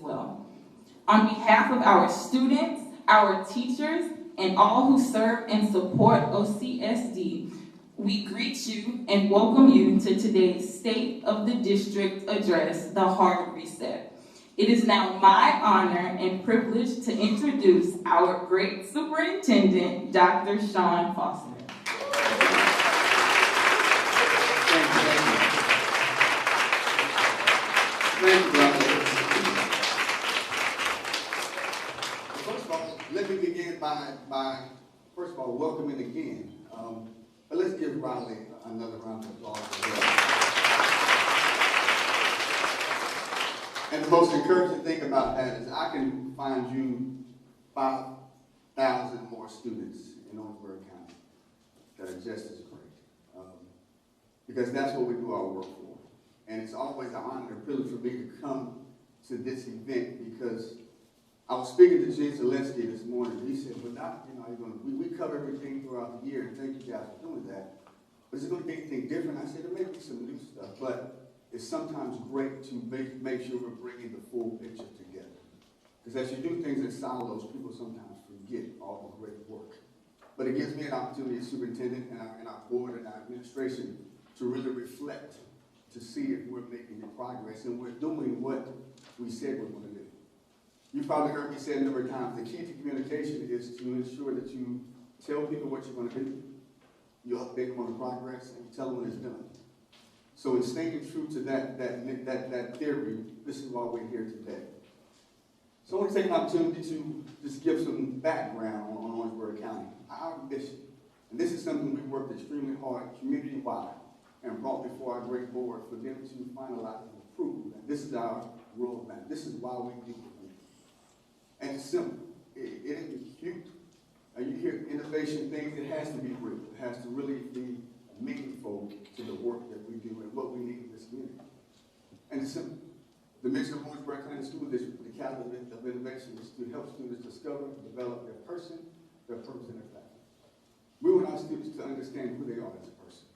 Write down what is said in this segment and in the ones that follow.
well. On behalf of our students, our teachers, and all who serve and support OCSD, we greet you and welcome you to today's State of the District Address, the Hard Reset. It is now my honor and privilege to introduce our great superintendent, Dr. Sean Foster. Thank you, brother. First of all, let me begin by first of all, welcoming again. But let's give Riley another round of applause as well. And the most encouraging thing about that is I can find you 5,000 more students in Orangeburg County that are just as great. Because that's what we do our work for. And it's always an honor and a privilege for me to come to this event because I was speaking to Gene Zaleski this morning. He said, well, Doc, we cover everything throughout the year, and thank you guys for doing that. But is it going to be anything different? I said, there may be some new stuff, but it's sometimes great to make sure we're bringing the full picture together. Because as you do things in silos, people sometimes forget all the great work. But it gives me an opportunity as superintendent and our board and our administration to really reflect to see if we're making progress and we're doing what we said we're going to do. You probably heard me say a number of times, the key to communication is to ensure that you tell people what you're going to do, you update them on the progress, and you tell them when it's done. So in staying true to that theory, this is why we're here today. So I want to take an opportunity to just give some background on Orangeburg County. Our mission, and this is something we worked extremely hard community-wide and brought before our great board for them to finalize and approve. And this is our roadmap. This is why we do it. And it's simple. It isn't cute. You hear innovation things, it has to be real. It has to really be meaningful to the work that we do and what we need in this community. And it's simple. The mission of Orangeburg County School District, the Catalyst of Innovation, is to help students discover and develop their person, their purpose, and their passion. We want our students to understand who they are as a person.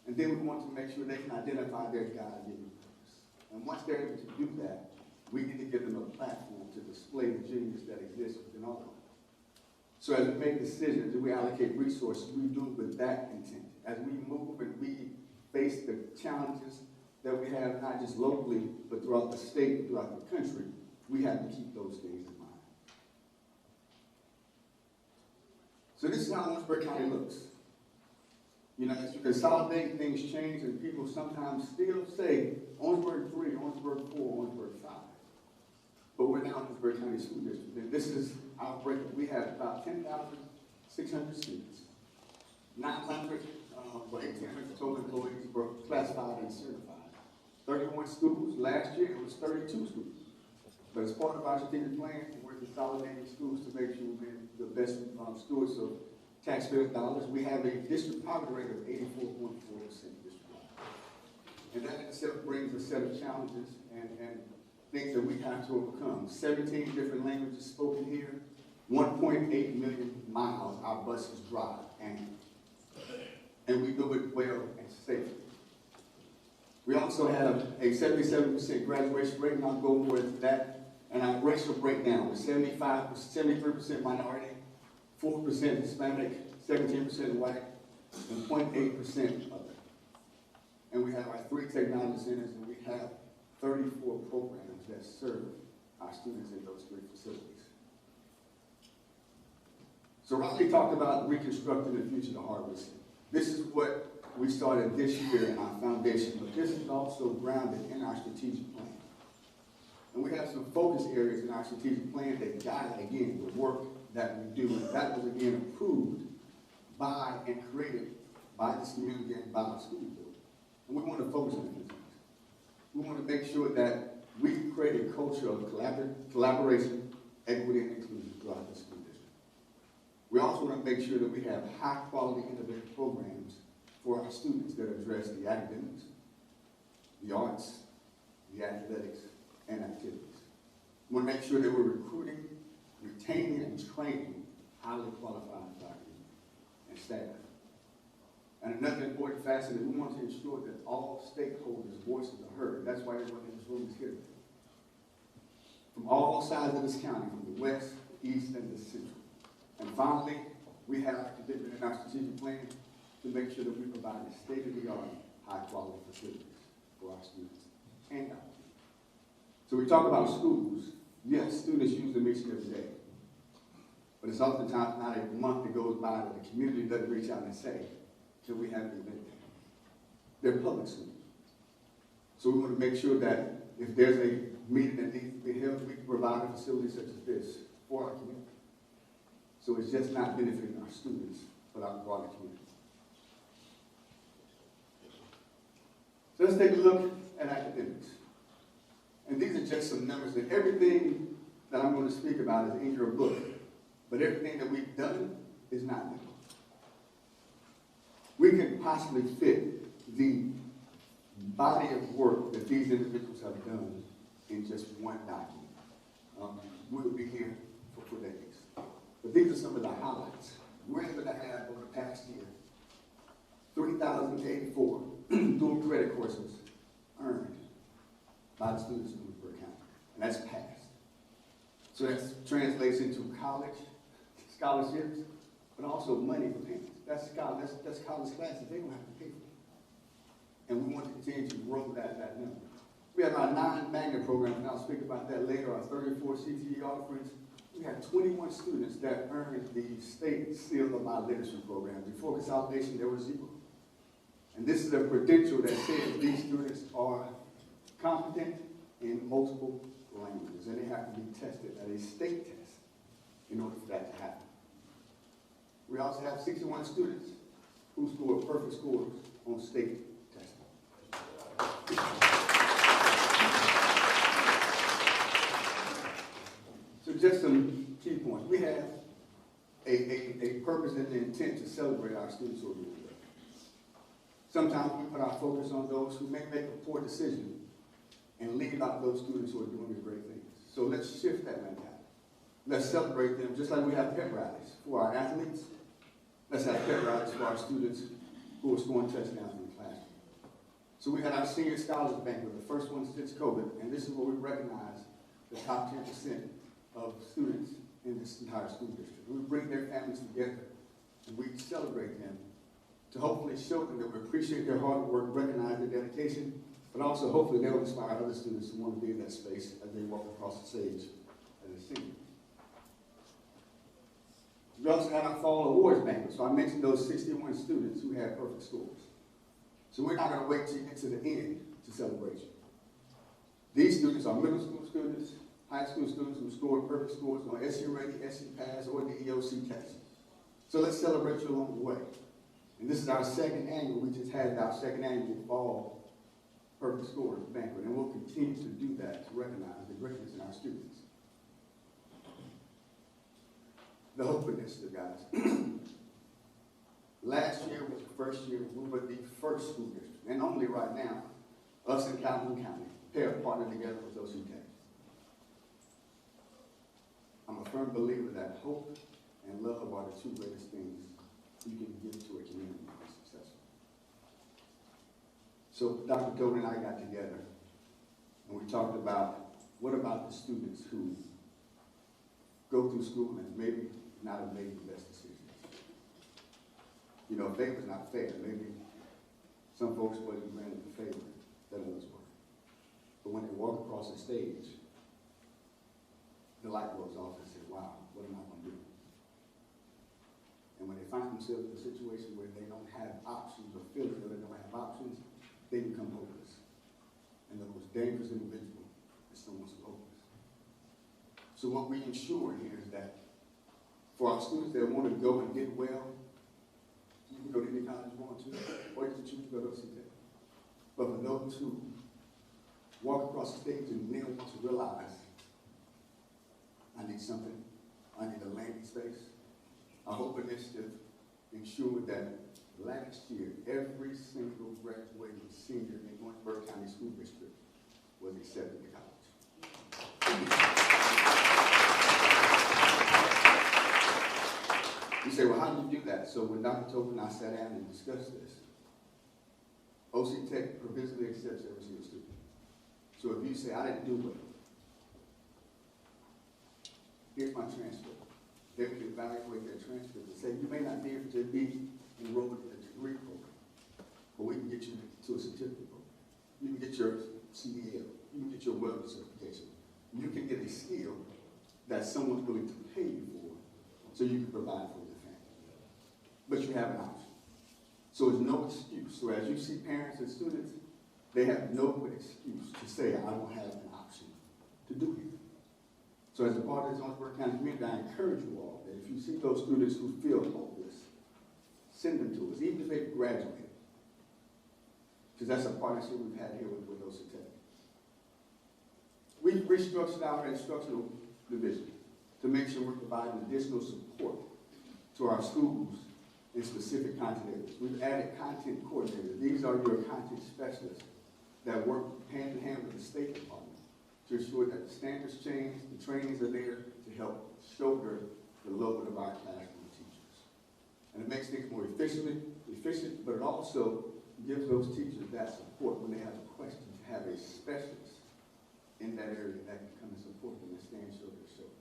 And then we want to make sure they can identify their God-given purpose. And once they're able to do that, we need to give them a platform to display the genius that exists within all of them. So as we make decisions and we allocate resources, we do it with that intent. As we move and we face the challenges that we have, not just locally, but throughout the state and throughout the country, we have to keep those things in mind. So this is how Orangeburg County looks. As you consolidate, things change, and people sometimes still say Orangeburg 3, Orangeburg 4, Orangeburg 5. But we're now Orangeburg County School District, and this is our breakup. We have about 10,600 students, 900 total employees were classified and certified. 31 schools. Last year it was 32 schools. But as part of our strategic plan, we're consolidating schools to make sure we're the best stewards of taxpayer dollars. We have a district poverty rate of 84.4% district-wide. And that in itself brings a set of challenges and things that we have to overcome. 17 different languages spoken here, 1.8 million miles our buses drive annually. And we do it well and safely. We also have a 77% graduation rate, and I'll go more into that. And our racial breakdown is 73% minority, 4% Hispanic, 17% white, and 0.8% other. And we have our 3 technology centers, and we have 34 programs that serve our students in those 3 facilities. So Riley talked about reconstructing the future of harvest. This is what we started this year in our foundation, but this is also grounded in our strategic plan. And we have some focus areas in our strategic plan that guide, again, the work that we do. And that was, again, approved by and created by this community and by our school board. And we want to focus on these things. We want to make sure that we create a culture of collaboration, equity, and inclusion throughout the school district. We also want to make sure that we have high-quality, innovative programs for our students that address the academics, the arts, the athletics, and activities. We want to make sure that we're recruiting, retaining, and training highly qualified faculty and staff. And another important facet is we want to ensure that all stakeholders' voices are heard. That's why everyone in this room is here. from all sides of this county, from the west, the east, and the central. And finally, we have a commitment in our strategic plan to make sure that we provide state-of-the-art, high-quality facilities for our students and our kids. So we talk about schools. Yes, students use them each and every day. But it's oftentimes not a month that goes by that the community doesn't reach out and say, till we have an event there. They're public schools. So we want to make sure that if there's a meeting that needs to be held, we can provide a facility such as this for our community. So it's just not benefiting our students, but our broader community. So let's take a look at academics. And these are just some numbers, and everything that I'm going to speak about is in your book. But everything that we've done is not new. We can possibly fit the body of work that these individuals have done in just one document. We would be here for days. But these are some of the highlights. We're able to have, over the past year, 3,084 dual credit courses earned by the students in Wilkesboro County. And that's passed. So that translates into college scholarships, but also money for payments. That's college classes they don't have to pay for. And we want to continue to grow that number. We have our 9 magnet programs, and I'll speak about that later, our 34 CTE offerings. We had 21 students that earned the state seal of our literacy program. Before consolidation, there were 0. And this is a credential that says these students are competent in multiple languages, and they have to be tested at a state test in order for that to happen. We also have 61 students who scored perfect scores on state testing. So just some key points. We have a purpose and an intent to celebrate our students who are doing well. Sometimes we put our focus on those who may make a poor decision and leave out those students who are doing the great things. So let's shift that mentality. Let's celebrate them just like we have pep rallies for our athletes. Let's have pep rallies for our students who are scoring touchdowns in the classroom. So we had our senior scholars banquet, the first one since COVID, and this is where we recognize the top 10% of students in this entire school district. We bring their families together and we celebrate them to hopefully show them that we appreciate their hard work, recognize their dedication, but also hopefully they'll inspire other students who want to be in that space as they walk across the stage as a senior. We also had our fall awards banquet. So I mentioned those 61 students who had perfect scores. So we're not going to wait till you get to the end to celebrate you. These students are middle school students, high school students who scored perfect scores on SU Ready, SU Pass, or the EOC test. So let's celebrate you along the way. And this is our second annual. We just had our second annual fall perfect scores banquet, and we'll continue to do that to recognize the greatness in our students. The hope initiative, guys. Last year was the first year we were the first school district, and only right now, us in Calhoun County, have partnered together with OCSD. I'm a firm believer that hope and love are the 2 greatest things you can give to a community to be successful. So Dr. Tobin and I got together, and we talked about what about the students who go through school and maybe not have made the best decisions. You know, favor's not fair. Maybe some folks wasn't granted the favor that others were. But when they walk across the stage, the light goes off and say, wow, what am I going to do? And when they find themselves in a situation where they don't have options or feel that they don't have options, they become hopeless. And the most dangerous individual is someone who's hopeless. So what we ensure here is that for our students that want to go and get well, you can go to any college you want to, or you can choose to go to OCSD. But for those who walk across the stage and then want to realize, I need something, I need a landing space, our Hope Initiative ensured that last year, every single graduating senior in Wilkesboro County School District was accepted to college. You say, well, how do you do that? So when Dr. Tobin and I sat down and discussed this, OC Tech provisionally accepts every single student. So if you say, I didn't do well, here's my transcript. They would evaluate their transcript and say, you may not be able to be enrolled in a degree program, but we can get you to a certificate program. You can get your CDL. You can get your welding certification. You can get a skill that someone's willing to pay you for, so you can provide for your family. But you have an option. So it's no excuse. So as you see parents and students, they have no excuse to say, I don't have an option to do it. So as a part of this Owensboro County community, I encourage you all that if you see those students who feel hopeless, send them to us, even if they graduate. Because that's a partnership we've had here with OCSD. We've restructured our instructional division to make sure we're providing additional support to our schools in specific content areas. We've added content coordinators. These are your content specialists that work hand in hand with the State Department to ensure that the standards change, the trainings are there to help shoulder the load of our classroom teachers. And it makes things more efficient, but it also gives those teachers that support when they have a question to have a specialist in that area that can come and support them and stand shoulder to shoulder.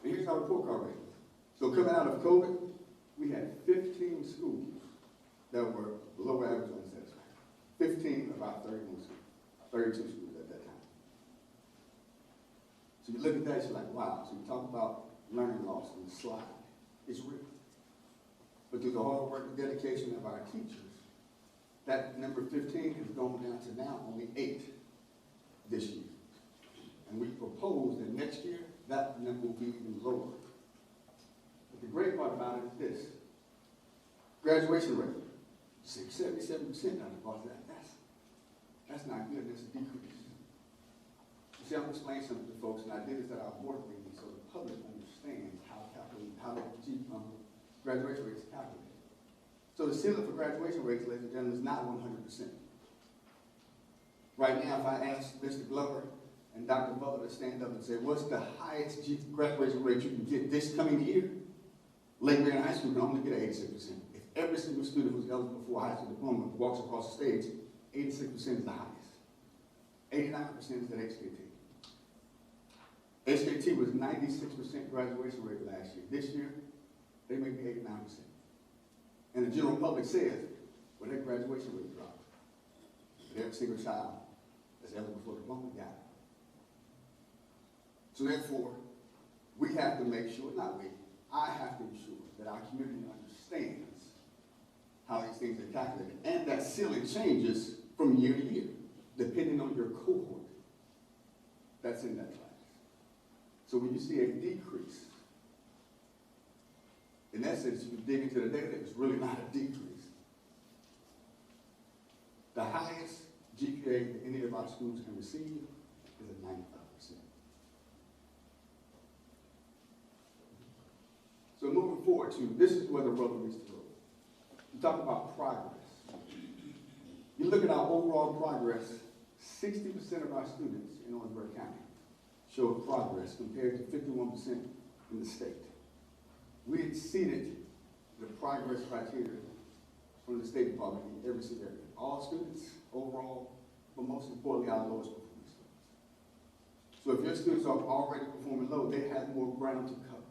And here's our report card rating. So coming out of COVID, we had 15 schools that were below average on satisfaction. 15 of our 31 schools, 32 schools at that time. So you look at that, you're like, wow. So you talk about learning loss in the slide. It's real. But through the hard work and dedication of our teachers, that number 15 has gone down to now only 8 this year. And we propose that next year, that number will be even lower. But the great part about it is this. Graduation rate, 77% out of that. That's not good, that's a decrease. You see, I'm going to explain something to folks, and I did this at our board meeting so the public understands how that graduation rate is calculated. So the ceiling for graduation rates, ladies and gentlemen, is not 100%. Right now, if I ask Mr. Glover and Dr. Butler to stand up and say, what's the highest graduation rate you can get this coming year? Lakeland High School can only get 86%. If every single student who's eligible for a high school diploma walks across the stage, 86% is the highest. 89% is at HKT. HKT was 96% graduation rate last year. This year, they may be 89%. And the general public says, well, their graduation rate dropped. But every single child that's eligible for a diploma got it. So therefore, we have to make sure, not we, I have to ensure that our community understands how these things are calculated. And that ceiling changes from year to year, depending on your cohort that's in that class. So when you see a decrease, in essence, you dig into the data, it's really not a decrease. The highest GPA that any of our schools can receive is at 95%. So moving forward to, this is where the rubber meets the road. You talk about progress. You look at our overall progress, 60% of our students in Owensboro County show progress compared to 51% in the state. We exceeded the progress criteria from the State Department in every single area. All students overall, but most importantly, our lowest performing students. So if your students are already performing low, they have more ground to cover.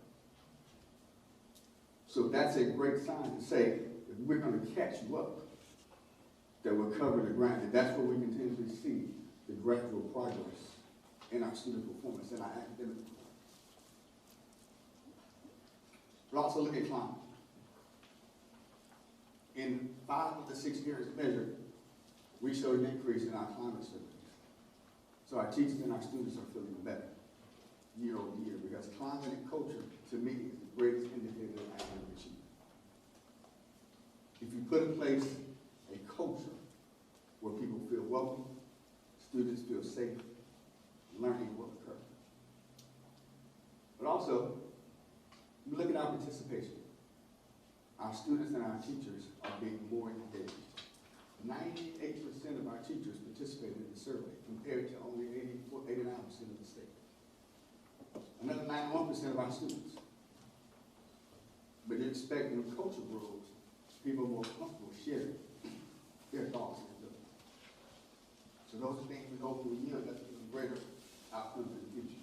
So that's a great sign to say, if we're going to catch you up, that we're covering the ground. And that's where we continually see the gradual progress in our student performance and our academic performance. But also look at climate. In 5 of the 6 years measured, we showed an increase in our climate surveys. So our teachers and our students are feeling better year over year, because climate and culture, to me, is the greatest indicator of academic achievement. If you put in place a culture where people feel welcome, students feel safe, learning will occur. But also, you look at our participation. Our students and our teachers are being more engaged. 98% of our teachers participated in the survey, compared to only 89% of the state. Another 91% of our students. But you expect in culture worlds, people are more comfortable sharing their thoughts and abilities. So those are things we hope will yield us a greater outcomes in the future.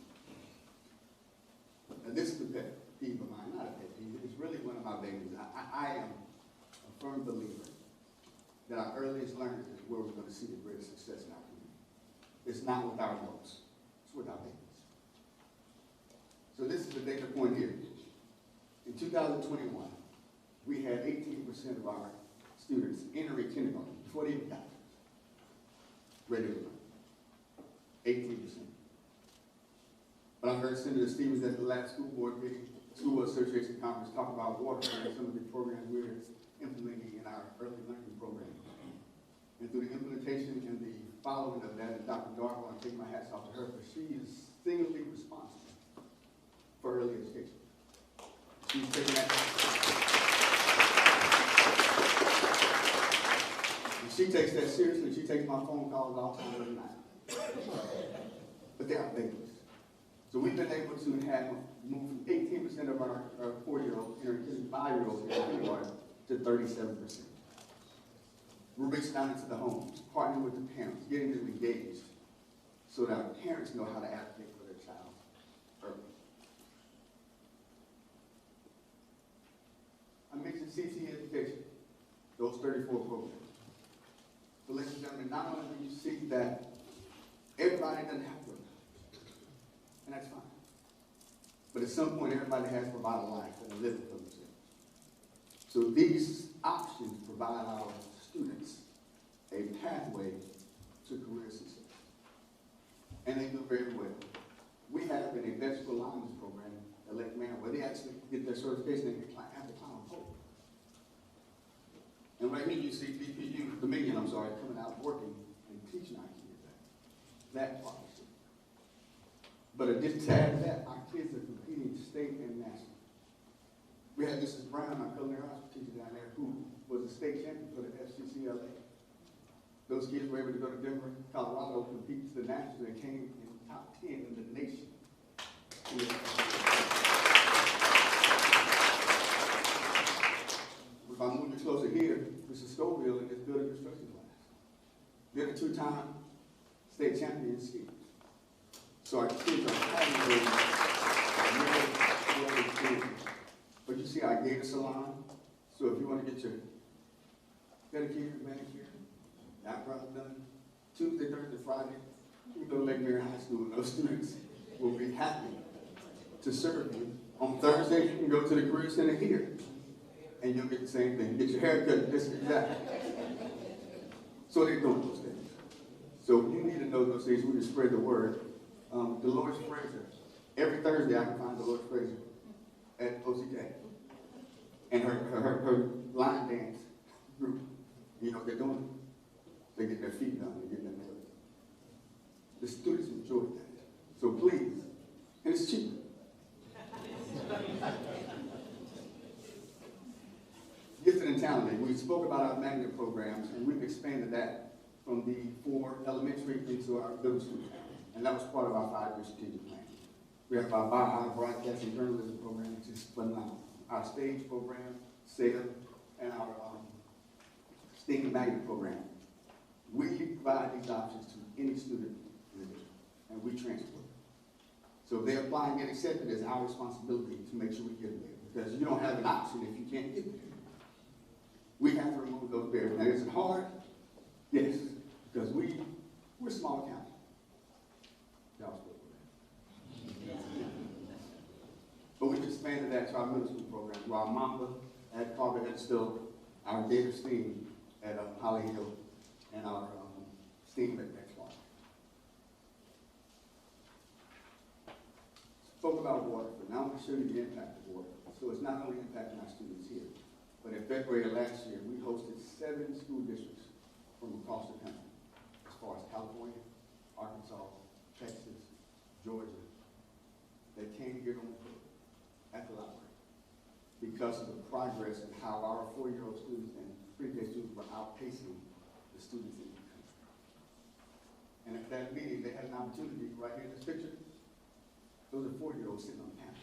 And this is a pet peeve of mine, not a pet peeve, it's really one of my babies. I am a firm believer that our earliest learners is where we're going to see the greatest success in our community. It's not with our adults, it's with our babies. So this is the data point here. In 2021, we had 18% of our students entering kindergarten before they even got there. Ready to learn. 18%. But I heard Senator Stevens at the last school board meeting, School Association Conference, talk about water and some of the programs we're implementing in our early learning program. And through the implementation and the following of that, and Dr. Dark, I want to take my hats off to her, because she is singularly responsible for early education. She's taking that. And she takes that seriously. She takes my phone calls all the time every night. But they are babies. So we've been able to have move from 18% of our 4-year-olds, 5-year-olds in kindergarten to 37%. We're reaching out into the homes, partnering with the parents, getting them engaged, so that our parents know how to advocate for their child early. I mentioned CT education, those 34 programs. But ladies and gentlemen, not only do you see that everybody doesn't have to, and that's fine. But at some point, everybody has to provide a life and a living for themselves. So these options provide our students a pathway to career success. And they do very well. We have an electrical lineman's program at Lake Marion where they actually get their certification and have the climb pole. And right here you see DPU, Dominion, coming out working and teaching our kids that partnership. But just to add to that, our kids are competing state and national. We had Mrs. Brown, our culinary arts teacher down there, who was a state champion for the FCCLA. Those kids were able to go to Denver, Colorado, compete to the national, and came in the top 10 in the nation. If I move you closer here, Mrs. Scoville in this building construction class. They're the 2-time state champion in ski. So our kids are having a real experience. But you see our Gator Salon. So if you want to get your pedicure, manicure, eyebrows done, Tuesday, Thursday, Friday, you go to Lake Marion High School, and those students will be happy to serve you. On Thursday, you can go to the Career Center here, and you'll get the same thing. Get your hair cut, just exactly. So they're doing those things. So you need to know those things. We can spread the word. Dolores Fraser. Every Thursday, I can find Dolores Fraser at OCSD. And her line dance group, you know what they're doing? They get their feet done, they get their nails. The students enjoy that. So please, and it's cheap. Gifted and talented. We spoke about our magnet programs, and we've expanded that from the 4 elementary into our middle school. And that was part of our 5-year strategic plan. We have our broadcasting journalism program, which is phenomenal. Our stage program, SAIL, and our STEAM magnet program. We provide these options to any student in the district, and we transport. So if they apply and get accepted, it's our responsibility to make sure we get them there. Because you don't have an option if you can't get there. We have to remove those barriers. Now, is it hard? Yes, because we're a small county. But we've expanded that to our middle school program, to our Mamba at Carver Head Still, our Gator STEAM at Holly Hill, and our STEAM at Next Park. Spoke about water, but now I'm going to show you the impact of water. So it's not only impacting our students here, but in February of last year, we hosted 7 school districts from across the country, as far as California, Arkansas, Texas, Georgia, that came here on the field at the library because of the progress and how our 4-year-old students and pre-K students were outpacing the students in the country. And at that meeting, they had an opportunity right here in this picture. Those are 4-year-olds sitting on the panel.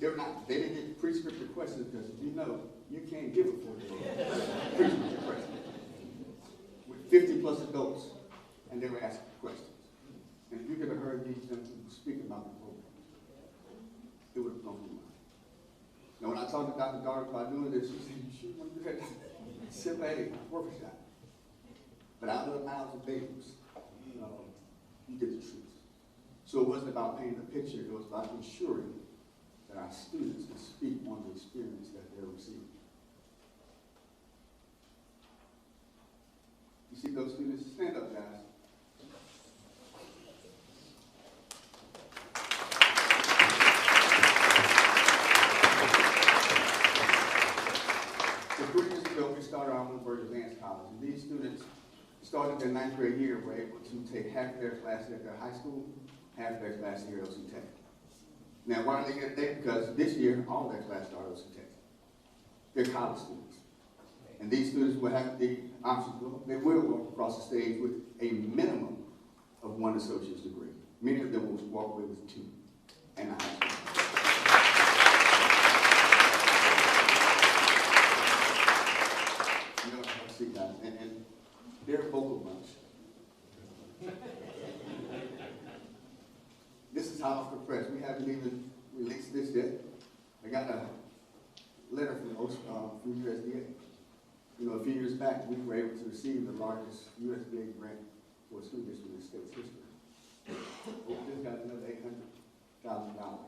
There they didn't get prescriptive questions because you know you can't give a 4-day prescriptive question. With 50 plus adults, and they were asking questions. And if you could have heard these young people speak about the program, it would have blown your mind. Now, when I talked to Dr. Dark about doing this, she said, "You sure you want to do that?" Simple, hey, work a shot. But out of the mouths of babes, you get the truth. So it wasn't about painting a picture, it was about ensuring that our students can speak on the experience that they're receiving. You see those students? Stand up, guys. So 3 years ago, we started our Bloomberg Advanced College. And these students started their 9th grade year, were able to take half of their classes at their high school, half of their classes here at OC Tech. Now, why do they get there? Because this year, all their classes are at OC Tech. They're college students. And these students will have the option, they will walk across the stage with a minimum of 1 associate's degree. Many of them will walk away with 2 and a high school. You know, I see guys, and they're a vocal bunch. This is hot off the press. We haven't even released this yet. I got a letter from USDA. You know, a few years back, we were able to receive the largest USDA grant for a school district in the state's history. We just got another $800,000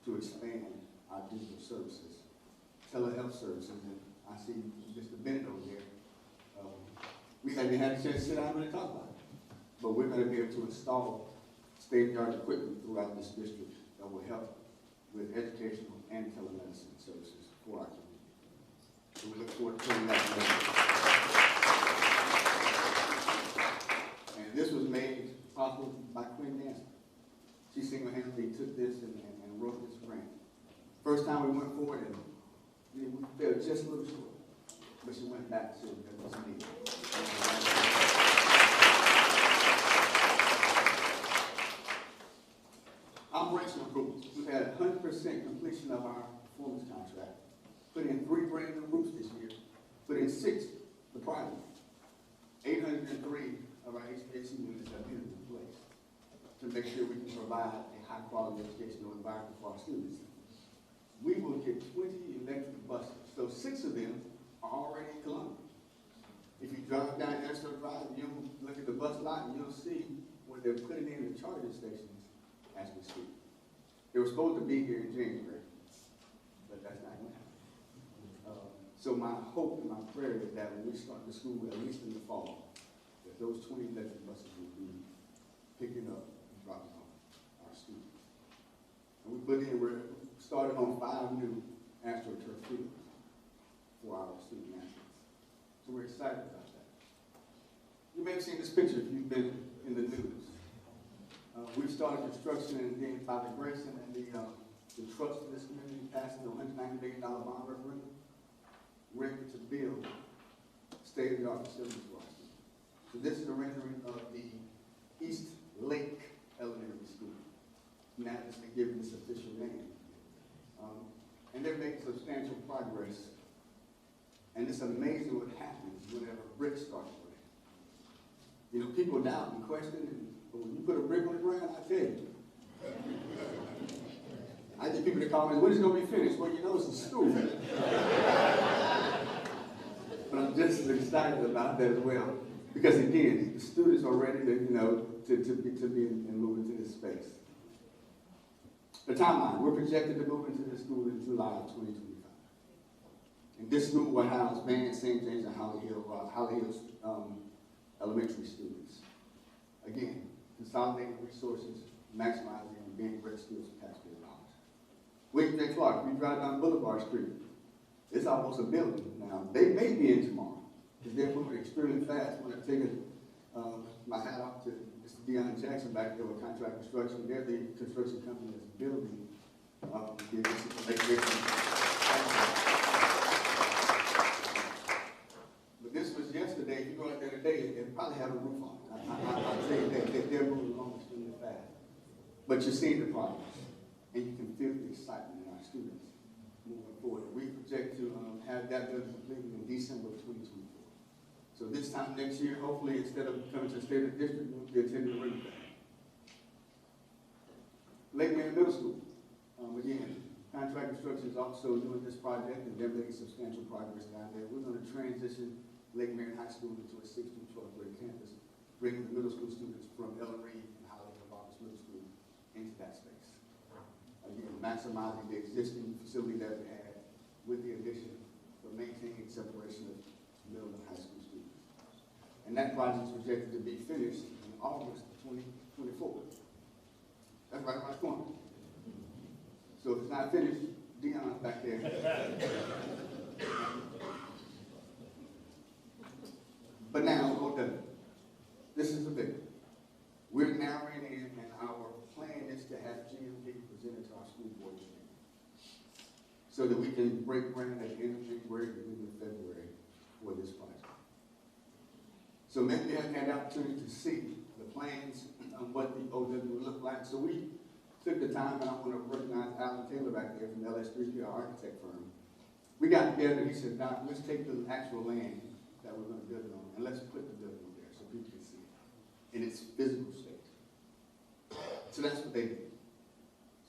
to expand our digital services, telehealth services, and I see Mr. Bennett over there. We haven't had a chance to sit down and really talk about it, but we're going to be able to install state-of-the-art equipment throughout this district that will help with educational and telemedicine services for our community. So we look forward to putting that together. And this was made possible by Quinn Dancer. She single-handedly took this and wrote this grant. First time we went forward, and we fell just a little short, but she went back to it because it was needed. Operational improvements. We've had 100% completion of our performance contract. Put in 3 brand new roofs this year. Put in 6 the prior year. 803 of our HVAC units have been in place to make sure we can provide a high quality educational environment for our students. We will get 20 electric buses. So 6 of them are already in Columbia. If you drive down Airstone Drive, you'll look at the bus lot and you'll see where they're putting in the charging stations as we speak. They were supposed to be here in January, but that's not going to happen. So my hope and my prayer is that when we start the school, at least in the fall, that those 20 electric buses will be picking up and dropping off our students. And we're started on 5 new AstroTurf fields for our student athletes. So we're excited about that. You may have seen this picture if you've been in the news. We've started construction, and then by the grace and the trust of this community passing the $190 million bond referendum, we're able to build state-of-the-art facilities for our students. So this is a rendering of the East Lake Elementary School. Now it's been given this official name. And they're making substantial progress. And it's amazing what happens whenever bricks start to break. You know, people doubt and question, but when you put a brick on the ground, I tell you. I get people to call me, when is it going to be finished? Well, you know, it's a school. But I'm just as excited about that as well. Because again, the students are ready to, to be and move into this space. The timeline, we're projected to move into this school in July of 2025. And this school will house Van, St. James, and Holly Hills elementary students. Again, consolidating resources, maximizing and being great schools for taxpayer dollars. William J. Clark, we drive down Boulevard Street. It's almost a building now. They may be in tomorrow because they're moving extremely fast. When I take my hat off to Mr. Deion Jackson back there with Contract Construction. They're the construction company that's building But this was yesterday. If you go out there today, it probably have a roof on it. I'll tell you that they're moving along extremely fast. But you're seeing the progress. and you can feel the excitement in our students moving forward. We project to have that building completed in December of 2024. So this time next year, hopefully, instead of coming to the state of the district, we'll be attending the Riverbank. Lake Marion Middle School, again, contract construction is also doing this project, and they're making substantial progress down there. We're going to transition Lake Marion High School into a 6th through 12th grade campus, bringing the middle school students from Ellen Reed and Holly Roberts Middle School into that space. Again, maximizing the existing facility that we had with the addition, but maintaining separation of middle and high school students. And that project is projected to be finished in August of 2024. That's right around the corner. So if it's not finished, Dion's back there. But now, hold on. This is the big one. We're narrowing in, and our plan is to have GMP presented to our school board meeting, so that we can break ground at the end of January, beginning of February for this project. So maybe you haven't had the opportunity to see the plans on what the OW will look like. So we took the time, and I want to recognize Alan Taylor back there from LS3P, our architect firm. We got together and he said, Doc, let's take the actual land that we're going to build it on, and let's put the building there so people can see it in its physical state. So that's what they did.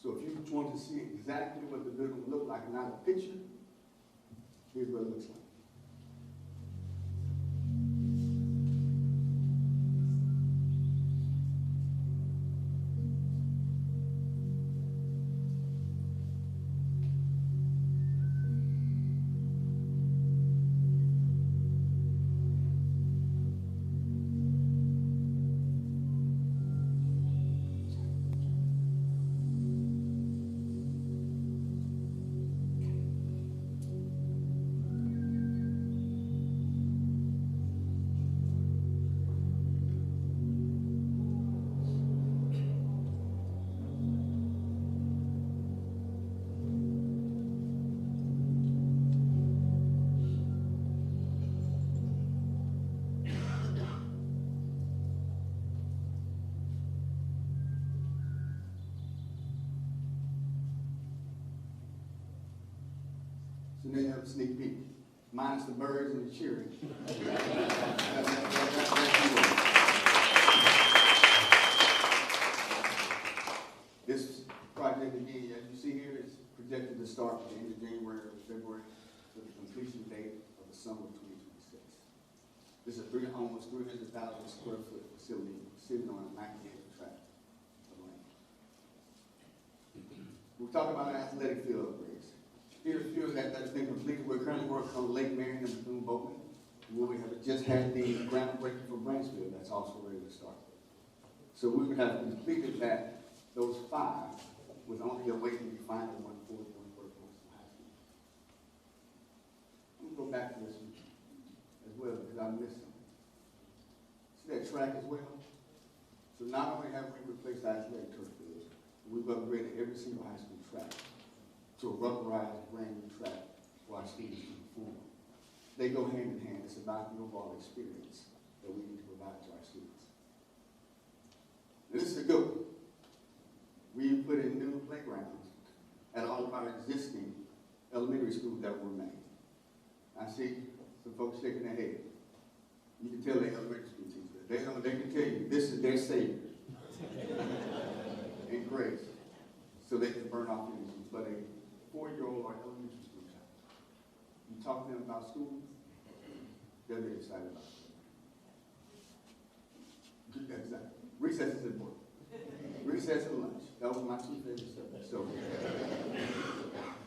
So if you want to see exactly what the building will look like, not a picture, here's what it looks like. So now you have a sneak peek, minus the birds and the cheering. This project, again, as you see here, is projected to start at the end of January or February with the completion date of the summer of 2026. This is almost 300,000 square foot facility sitting on a 90-acre tract of land. We're talking about athletic field upgrades. Here's a few of that's been completed. We're currently working on Lake Marion and Bethune-Boatman, where we have just had the groundbreaking for Branchville that's also ready to start. So we would have completed those 5 with only awaiting the final 1/4 work on high school. I'm going to go back to this one as well because I missed some. See that track as well? So not only have we replaced athletic turf fields, we've upgraded every single high school track to a rubberized brand new track for our students to perform. They go hand in hand. It's about the overall experience that we need to provide to our students. And this is a good one. We put in new playgrounds at all of our existing elementary schools that were made. I see some folks shaking their head. You can tell they're elementary school teachers. They can tell you this is their savior and grace, so they can burn off energy. But a 4-year-old or elementary school child, you talk to them about school, they're very excited about it. Exactly. Recess is important. Recess and lunch. That was my 2 favorite subjects. So,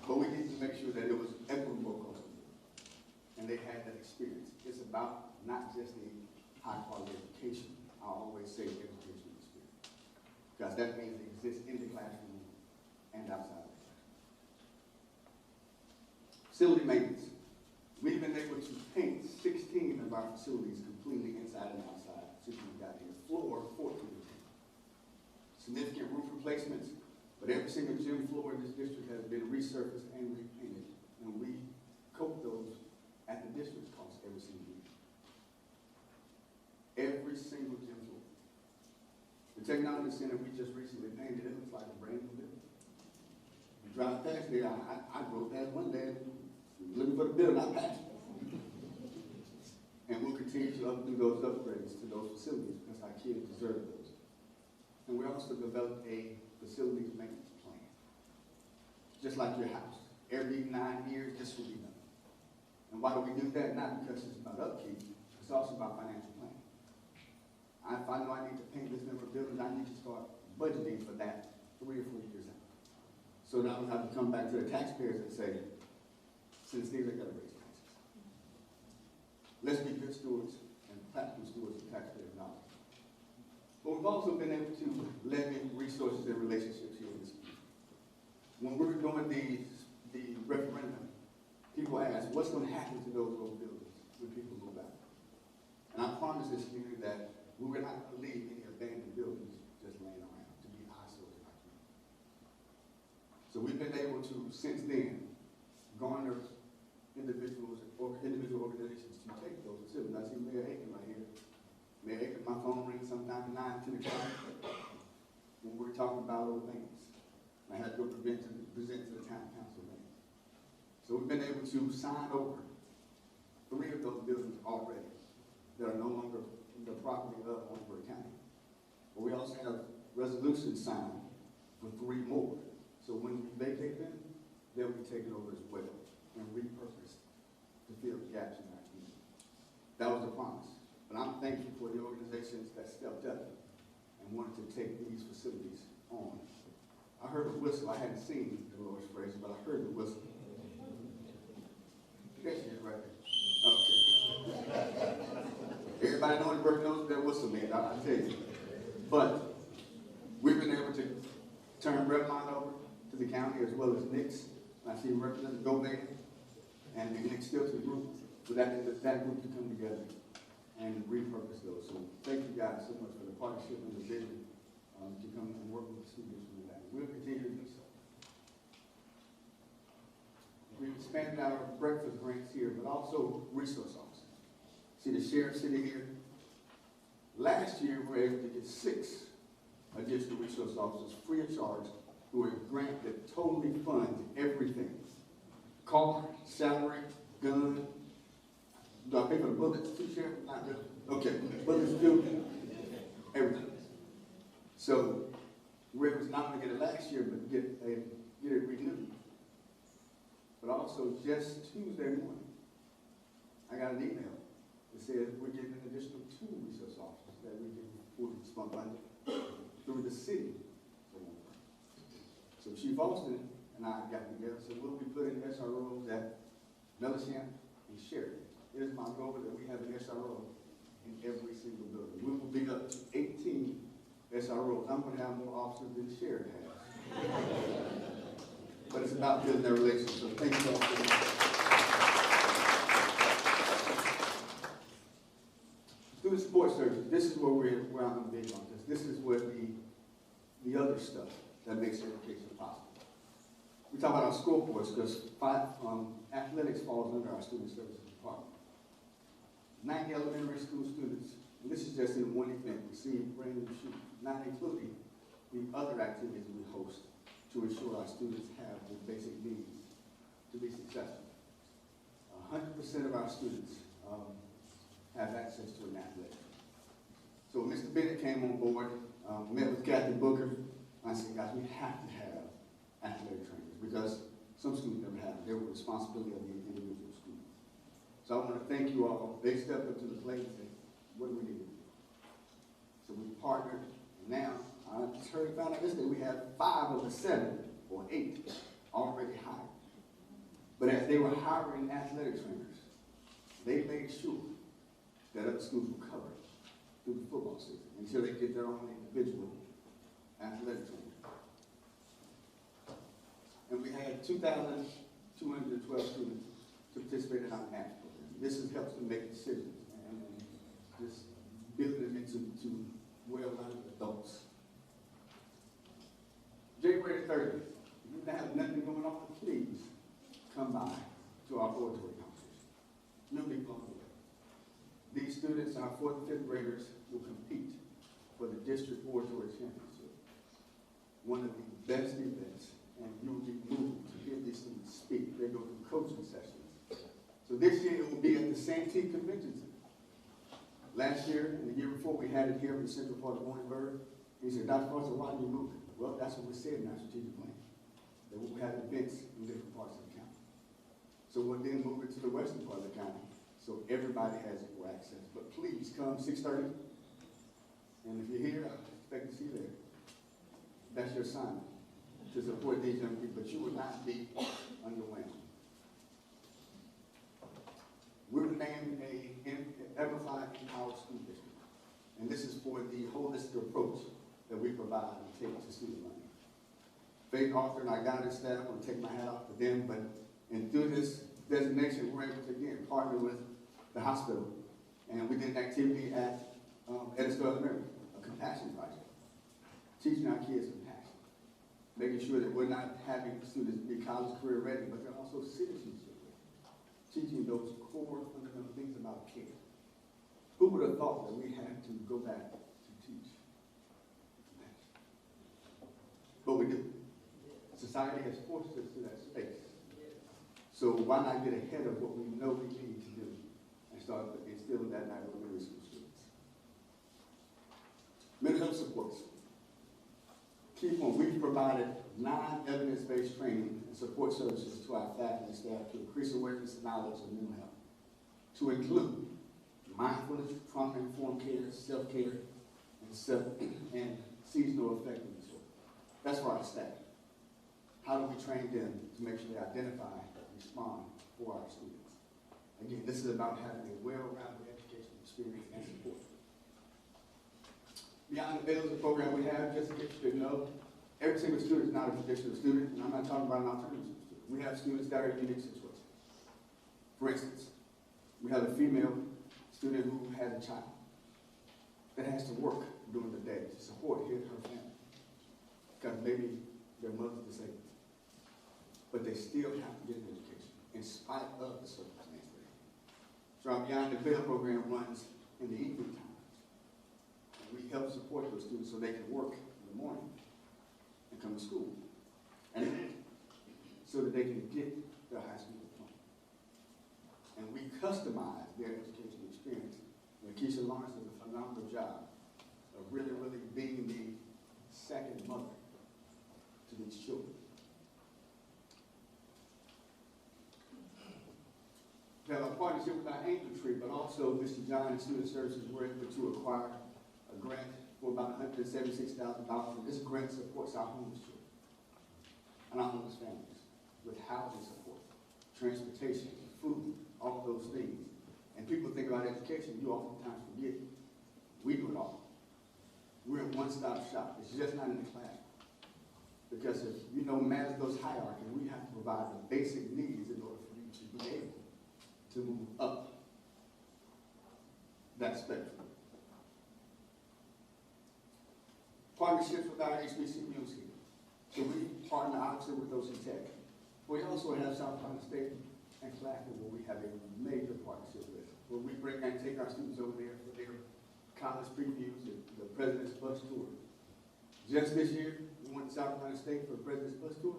but we need to make sure that it was equitable across the board, and they had that experience. It's about not just the high-quality education. I always say educational experience, because that means it exists in the classroom and outside. Facility maintenance. We've been able to paint 16 of our facilities completely inside and outside since we got here. Floor, 14. Significant roof replacements, but every single gym floor in this district has been resurfaced and repainted, and we coat those at the district's cost every single year. Every single gym floor. The Technology Center we just recently painted, it looks like a brand new building. drive past there, I drove past one day, looking for the building, I passed it. And we'll continue to do those upgrades to those facilities because our kids deserve those. And we also developed a facilities maintenance plan. Just like your house. Every 9 years, this will be done. And why do we do that? Not because it's about upkeep, it's also about financial planning. If I know I need to paint this number of buildings, I need to start budgeting for that 3 or 4 years out. So that I don't have to come back to the taxpayers and say, since these are going to raise taxes. Let's be good stewards and practical stewards of taxpayer dollars. But we've also been able to levy resources and relationships here in this community. When we were doing the referendum, people asked, what's going to happen to those old buildings when people move out? And I promise this community that we were not going to leave any abandoned buildings just laying around to be eyesores in our community. So we've been able to, since then, garner individual organizations to take those facilities. I see Mayor Aiken right here. Mayor Aiken, my phone rings sometime at 9, 10 o'clock when we're talking about old things. I had to go present to the town council meeting. So we've been able to sign over 3 of those buildings already that are no longer the property of Orangeburg County. But we also have resolutions signed for 3 more. So when we vacate them, they'll be taken over as well and repurposed to fill the gaps in our community. That was a promise. But I'm thankful for the organizations that stepped up and wanted to take these facilities on. I heard a whistle. I hadn't seen the Lord's Praise, but I heard the whistle. There she is right there. Okay. Everybody in Orangeburg knows that whistle means, I tell you. But we've been able to turn Redmond over to the county as well as Nix. I see Representative Gomez and the Nix still to the group for that group to come together and repurpose those. So thank you guys so much for the partnership and the vision to come and work with the students from that. We'll continue to do so. We've expanded our breakfast grants here, but also resource officers. See the sheriff sitting here? Last year, we were able to get 6 additional resource officers free of charge through a grant that totally funds everything. Car, salary, gun. Do I pay for the bullets too, Sheriff? Not really. Okay, bullets too. Everything. So we were able to not only get it last year, but get it renewed. But also just Tuesday morning, I got an email that said we're getting an additional 2 resource officers that we can fund through the city. So Chief Austin and I got together, so we'll be putting SROs at Mellichamp and Sheridan. It is my goal that we have an SRO in every single building. We will be up to 18 SROs. I'm going to have more officers than Sheridan has. But it's about building that relationship. So thank you all for that. Student support services. This is where I'm big on this. This is where the other stuff that makes education possible. We talk about our scoreboards because athletics falls under our student services department. 90 elementary school students, and this is just in one event, receive brand new shoes, not including the other activities we host to ensure our students have the basic needs to be successful. 100% of our students have access to an athletic. So when Mr. Bennett came on board, met with Kathy Booker, I said, guys, we have to have athletic trainers because some schools never have it. They're the responsibility of the individual school. So I want to thank you all. They stepped up to the plate and said, what do we need to do? So we partnered, and now I just found out this day we have 5 of the 7 or 8 already hired. But as they were hiring athletic trainers, they made sure that other schools were covered through the football season until they get their own individual athletic trainer. And we had 2,212 students to participate in our match program. This helps them make decisions and just build them into well-rounded adults. January 30th, if you have nothing going on, please come by to our oratory competition. You'll be blown away. These students, our 4th and 5th graders, will compete for the district oratory championship. One of the best events, and you'll be moved So this year it will be at the Santee Convention Center. Last year and the year before, we had it here in the central part of Orangeburg. He said, Dr. Foster, why do you move it? Well, that's what we said in our strategic plan, that we'll have events in different parts of the county. So we'll then move it to the western part of the county, so everybody has equal access. But please come 6:30, and if you're here, I expect to see you there. That's your assignment, to support these young people, but you will not be underwhelmed. We were named a Amplified Empowered School District, and this is for the holistic approach that we provide and take to student learning. Faith, Arthur, and our guidance staff, I want to take my hat off to them, and through this designation, we're able to, again, partner with the hospital, and we did an activity at Edisville Elementary, a compassion project, teaching our kids compassion, making sure that we're not having students be college career ready, but they're also citizenship ready, teaching those core fundamental things about care. Who would have thought that we had to go back to teach compassion? But we do. Society has forced us to that space. So why not get ahead of what we know we need to do and start instilling that in our elementary school students? Mental health supports. Key point, we've provided non-evidence-based training and support services to our faculty and staff to increase awareness and knowledge of mental health, to include mindfulness, trauma-informed care, self-care, and seasonal affective disorder. That's for our staff. How do we train them to make sure they identify and respond for our students? Again, this is about having a well-rounded educational experience and support. Beyond the Bills program we have, just to get you to know, every single student is not a traditional student, and I'm not talking about an alternative student. We have students that are in unique situations. For instance, we have a female student who has a child that has to work during the day to support her family, because maybe their mother's disabled. But they still have to get an education in spite of the circumstance they're in. So our Beyond the Veil program runs in the evening times. And we help support those students so they can work in the morning and come to school. And so that they can get their high school diploma. And we customize their educational experience. And Keisha Lawrence does a phenomenal job of really being the second mother to these children. We have a partnership with our Angel Tree, but also Mr. John and Student Services were able to acquire a grant for about $176,000, and this grant supports our homeless children and our homeless families with housing support, transportation, food, all those things. And people think about education, you oftentimes forget we do it all. We're a one-stop shop. It's just not in the classroom. Because if you know Maslow's hierarchy, we have to provide the basic needs in order for you to be able to move up that spectrum. Partnerships with our HBCUs here. So we partner obviously with OC Tech. We also have South Carolina State and Claflin, where we have a major partnership with, where we bring and take our students over there for their college previews and the President's Bus Tour. Just this year, we went to South Carolina State for the President's Bus Tour.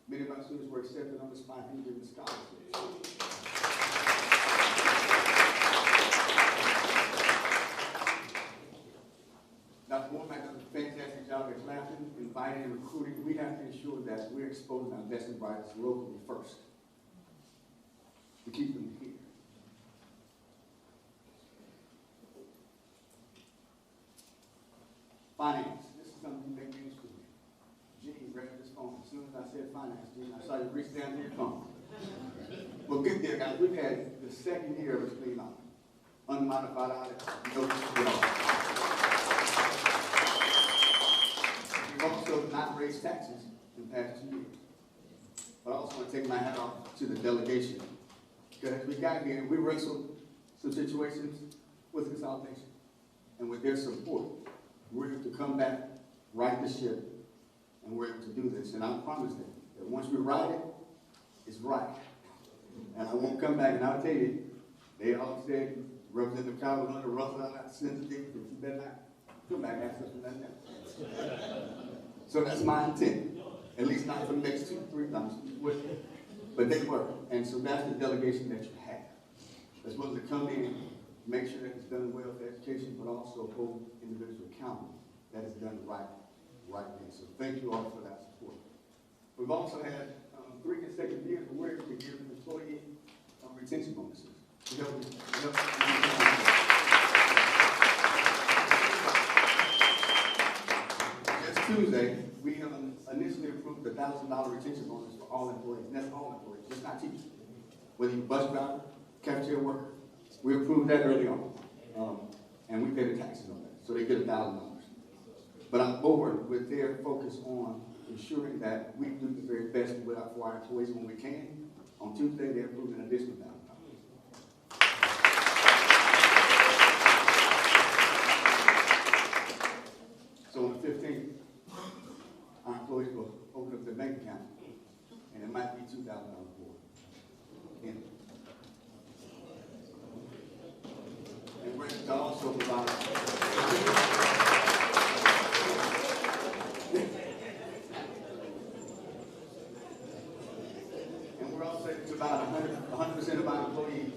Many of our students were accepted on the spot and given scholarships. Dr. Womack does a fantastic job at Claflin, inviting and recruiting. We have to ensure that we're exposing our best and brightest locally first to keep them here. Finance. This is something you may be interested in. Gene grabbed this phone. As soon as I said finance, Gene, I saw you reach down to your phone. Well, good deal, guys. We've had the second year of a clean audit. Unmodified audit, no audit. We've also not raised taxes in the past 2 years. But I also want to take my hat off to the delegation. Because as we got here, we wrestled some situations with consolidation. And with their support, we're able to come back, right the ship, and we're able to do this. And I promise them that once we ride it, it's right. And I won't come back, and I'll tell you, they all said, Representative Calvin Hunter, Russell, I'm not sensitive, but you better not come back and ask us for nothing else. So that's my intent, at least not for the next 2 to 3 times. But they were, and so that's the delegation that you have. They're supposed to come in, make sure that it's done well for education, but also hold individuals accountable that it's done right then. So thank you all for that support. We've also had 3 consecutive years where we're able to give employee retention bonuses. Just Tuesday, we initially approved a $1,000 retention bonus for all employees. And that's all employees, just not teachers. Whether you're bus driver, cafeteria worker, we approved that early on. And we pay the taxes on that. So they get $1,000. But I'm bored with their focus on ensuring that we do the very best for our employees when we can. On Tuesday, they approved an additional $1,000. So on the 15th, our employees will open up their bank account, and it might be $2,000 more. And we're to also provide. And we're also to about 100% of our employees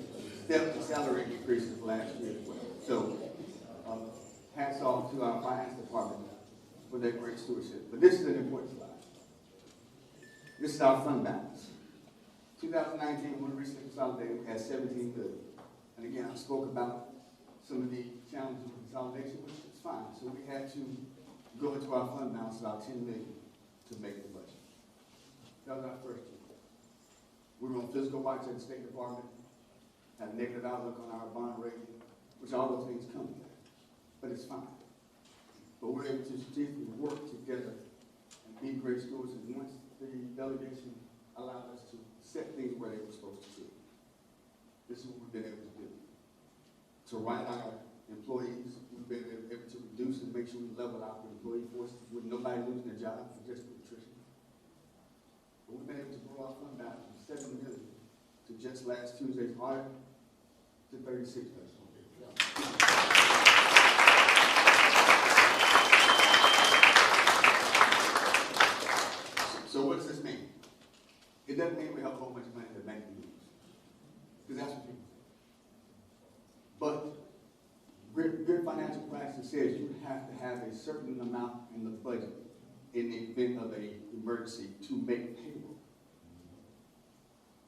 stepped the salary increases last year as well. So hats off to our finance department for their great stewardship. But this is an important slide. This is our fund balance. 2019, when we recently consolidated, we had $17 billion. And again, I spoke about some of the challenges with consolidation, which is fine. So we had to go into our fund balance about $10 million to make the budget. That was our first year. We were on fiscal watch at the State Department, had a negative outlook on our bond rating, which all those things come with. But it's fine. But we're able to strategically work together and be great stewards. And once the delegation allowed us to set things where they were supposed to be, this is what we've been able to do. To write our employees, we've been able to reduce and make sure we level out the employee force with nobody losing their job for just attrition. But we've been able to grow our fund balance from $7 million to just last Tuesday's audit to $36 million. So what does this mean? It doesn't mean we have a whole bunch of money in the bank to lose, because that's what people say. But good financial practice says you have to have a certain amount in the budget in the event of an emergency to make payroll.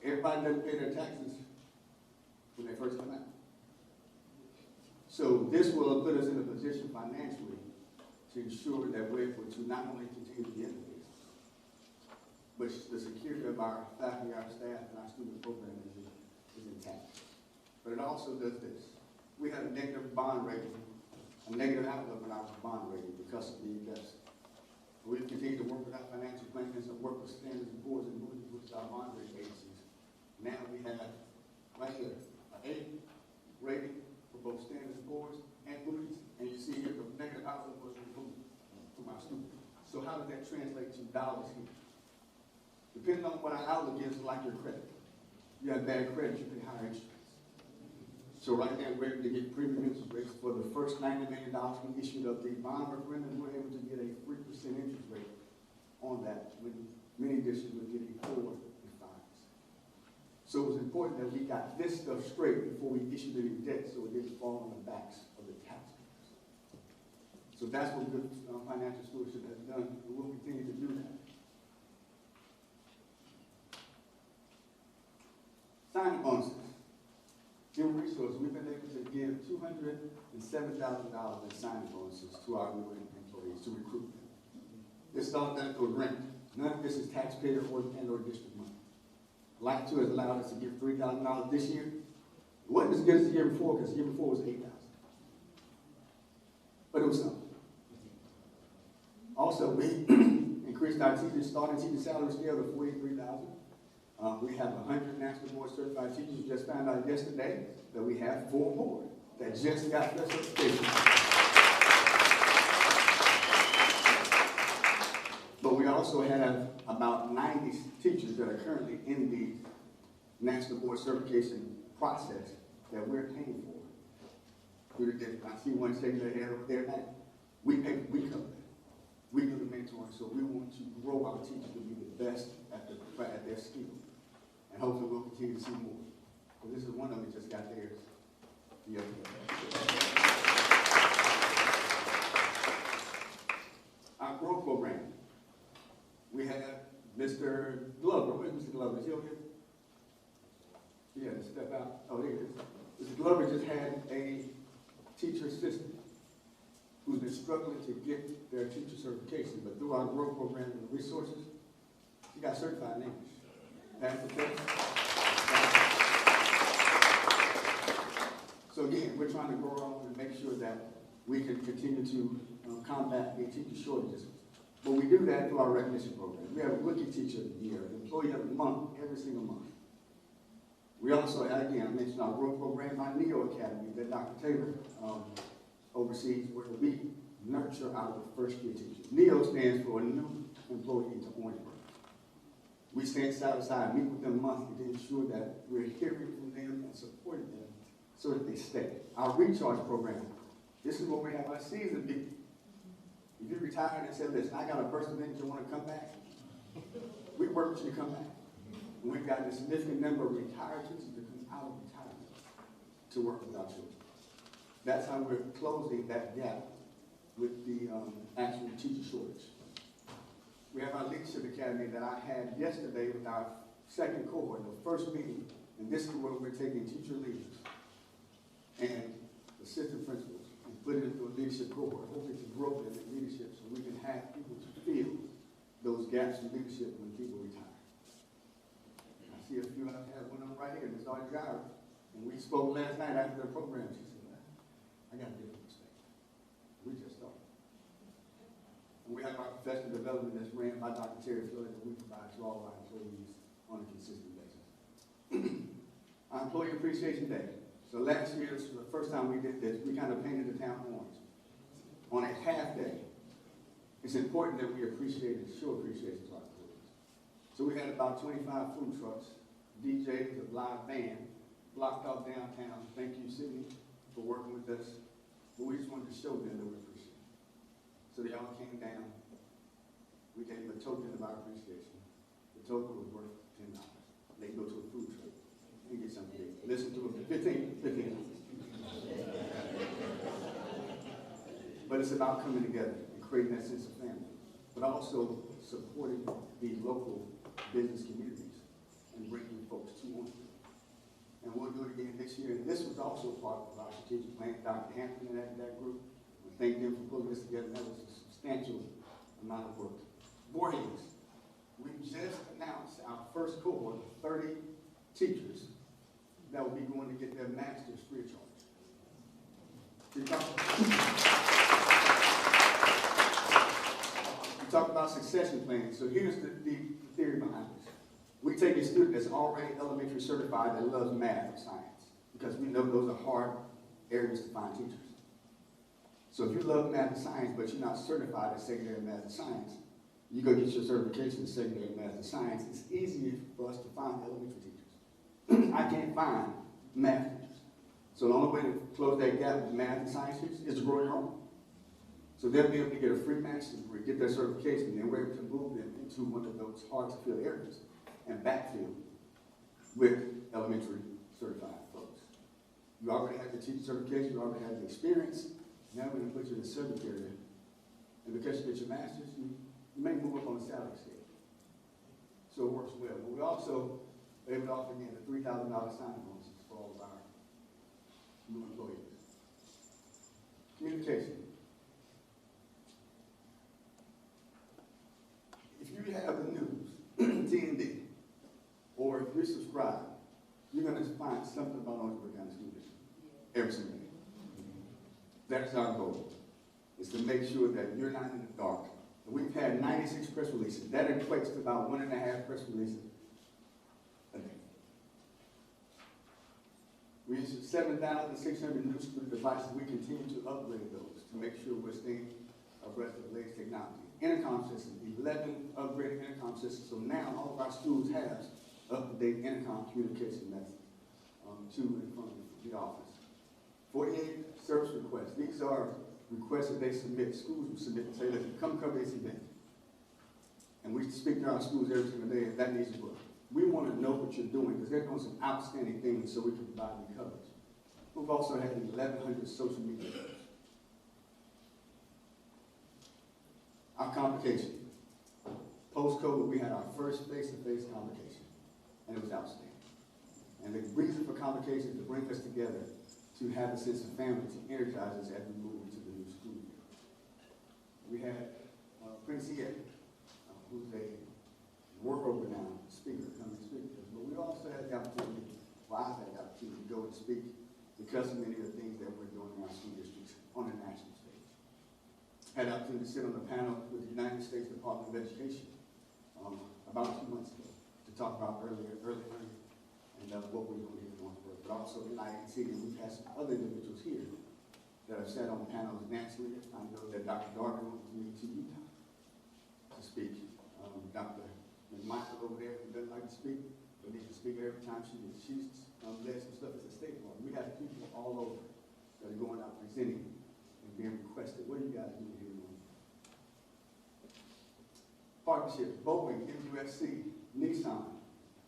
Everybody doesn't pay their taxes when they first come out. So this will put us in a position financially to ensure that we're able to not only continue to get this, but the security of our faculty, our staff, and our student program is intact. But it also does this. We have a negative bond rating, a negative outlook on our bond rating because of the investment. We continue to work with our financial planners and work with Standards and Poor's and Moody's, which is our bond rating agencies. Now we have right here an A rating for both Standards and Poor's and Moody's, and you see here the negative outlook was removed from our students. So how does that translate to dollars here? Depending on what our outlook is, like your credit. You have bad credit, you pay higher interest rates. So right now, we're able to get premium interest rates for the first $90 million we issued of the bond referendum. We're able to get a 3% interest rate on that, when many districts were getting 4 and 5%. So it was important that we got this stuff straight before we issued any debt, so it didn't fall on the backs of the taxpayers. So that's what good financial stewardship has done, and we'll continue to do that. Signing bonuses. Human resources, we've been able to give $207,000 in signing bonuses to our new employees to recruit them. This is all done through grant. None of this is taxpayer or district money. Like 2 has allowed us to give $3,000 this year. It wasn't as good as the year before, because the year before was $8,000. But it was something. Also, we increased our starting teacher salary scale to $43,000. We have 100 national board certified teachers. We just found out yesterday that we have 4 more that just got their certification. But we also have about 90 teachers that are currently in the national board certification process that we're paying for. Through the district. I see one shaking their head over there now. We cover that. We do the mentoring, so we want to grow our teachers to be the best at their skill. and hopefully we'll continue to see more. So this is one of them that just got theirs the other day. Our growth program. We have Mr. Glover. Where's Mr. Glover? Is he over here? Yeah, to step out. Oh, there he is. Mr. Glover just had a teacher assistant who's been struggling to get their teacher certification, but through our growth program and the resources, she got certified in English. Passed the test. So again, we're trying to grow on and make sure that we can continue to combat the teacher shortages. But we do that through our recognition program. We have a rookie teacher of the year, employee of the month, every single month. We also, again, I mentioned our growth program, our NEO Academy that Dr. Taylor oversees, where we nurture our first-year teachers. NEO stands for New Employee to Orangeburg. We stand side by side, meet with them monthly to ensure that we're hearing from them and supporting them so that they stay. Our recharge program, this is where we have our season meeting. If you retired and said, listen, I got a burst of energy, you want to come back? We work with you to come back. And we've got a significant number of retired teachers that come out of retirement to work with our children. That's how we're closing that gap with the actual teacher shortage. We have our Leadership Academy that I had yesterday with our second cohort, the first meeting, and this is where we're taking teacher leaders and assistant principals and putting it into a leadership cohort, hopefully to grow them in leadership so we can have people to fill those gaps in leadership when people retire. I see a few, I have one of them right here, Ms. Audrey Gyra, and we spoke last night after the program. She said, well, I got a different perspective. We just started. And we have our professional development that's ran by Dr. Terry Floyd that we provide to all our employees on a consistent basis. Our Employee Appreciation Day. So last year, this was the first time we did this, we kind of painted the town orange. On a half day, it's important that we appreciate and show appreciation to our employees. So we had about 25 food trucks, DJs, a live band, blocked off downtown. Thank you, Sydney, for working with us. But we just wanted to show them that we appreciate it. So they all came down. We gave them a token of our appreciation. The token was worth $10. They go to a food truck and get something to eat. Listen to it, 15. But it's about coming together and creating that sense of family, but also supporting the local business communities and bringing folks to one. And we'll do it again this year. And this was also part of our strategic plan. Dr. Hampton and that group, we thank them for pulling this together. That was a substantial amount of work. Warriors, we just announced our first cohort of 30 teachers that will be going to get their master's free of charge. We talked about succession planning. So here's the theory behind this. We take a student that's already elementary certified that loves math or science, because we know those are hard areas to find teachers. So if you love math and science, but you're not certified in secondary math and science, you go get your certification in secondary math and science, it's easier for us to find elementary teachers. I can't find math teachers. So the only way to close that gap with math and science teachers is to grow your own. So they'll be able to get a free master's degree, get their certification, and then we're able to move them into one of those hard-to-fill areas and backfill with elementary certified folks. You already have the teacher certification, you already have the experience. Now we're going to put you in the subject area. And because you get your master's, you may move up on the salary scale. So it works well. But we also are able to offer again a $3,000 signing bonuses for all of our new employees. Communication. If you have the news, TND, or if you subscribe, you're going to find something about Orangeburg County School District every single day. That's our goal, is to make sure that you're not in the dark. We've had 96 press releases. That equates to about 1.5 press releases a day. We issued 7,600 new student devices. We continue to upgrade those to make sure we're staying abreast of the latest technology. Intercom system, 11 upgraded intercom systems. So now all of our schools have up-to-date intercom communication methods to and from the office. 48 service requests. These are requests that they submit. Schools will submit and say, listen, come cover this event. And we speak to our schools every single day, if that needs to work. We want to know what you're doing because they're doing some outstanding things so we can provide you coverage. We've also had 1,100 social media posts. Our convocation. Post-COVID, we had our first face-to-face convocation, and it was outstanding. And the reason for convocation is to bring us together, to have a sense of family, to energize us as we move into the new school year. We had Prince Ian, who's a world-renowned speaker, come and speak to us. But we also had the opportunity, well, I've had the opportunity to go and speak because of many of the things that we're doing in our school districts on the national stage. Had the opportunity to sit on the panel with the United States Department of Education about 2 months ago to talk about early learning and what we're doing here in Northborough. But also in IEC, and we've had some other individuals here that have sat on panels nationally. I know that Dr. Darby went with me to Utah to speak. Dr. McMichael over there, who doesn't like to speak, but needs to speak every time she's led some stuff at the state board. We have people all over that are going out presenting and being requested. What do you guys do here? Partnership, Boeing, MUSC, Nissan.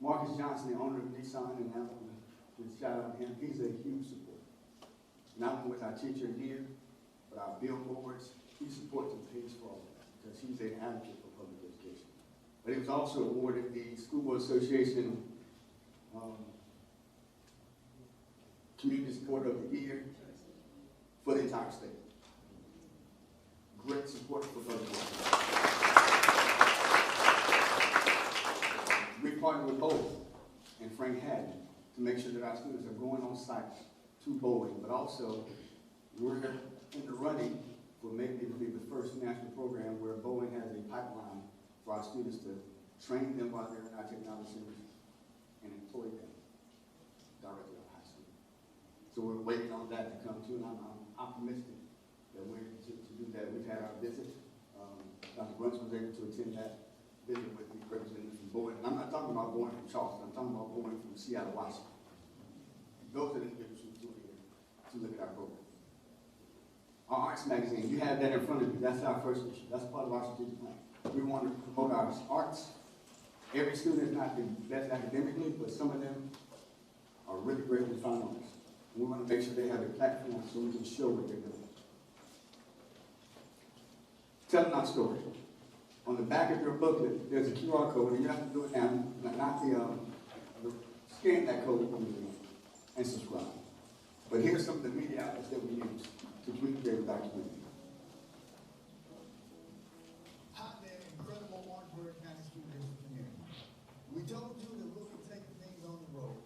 Marcus Johnson, the owner of Nissan, and now with shout out to him, he's a huge supporter. Not only with our teacher here, but our billboards. He supports and pays for all of that because he's an advocate for public education. But he was also awarded the School Board Association Community Supporter of the Year for the entire state. Great support for public education. We partnered with Boeing and Frank Haddon to make sure that our students are going on site to Boeing, but also we're in the running for maybe to be the first national program where Boeing has a pipeline for our students to train them while they're in our technology centers and employ them directly out of high school. So we're waiting on that to come too, and I'm optimistic that we're to do that. We've had our visit. Dr. Brunson was able to attend that visit with the representatives from Boeing. And I'm not talking about Boeing from Charleston. I'm talking about Boeing from Seattle, Washington. Those are the individuals who flew here to look at our program. Our arts magazine, you have that in front of you. That's our first issue. That's part of our strategic plan. We want to promote our arts. Every student is not the best academically, but some of them are really great in fine arts. And we want to make sure they have a platform so we can show what they're doing. Telling our story. On the back of your booklet, there's a QR code, and you have to do it now, not scan that code and subscribe. But here's some of the media outlets that we use to communicate with our community. Hi there, incredible Orangeburg County School District community. We told you that we'll be taking things on the road.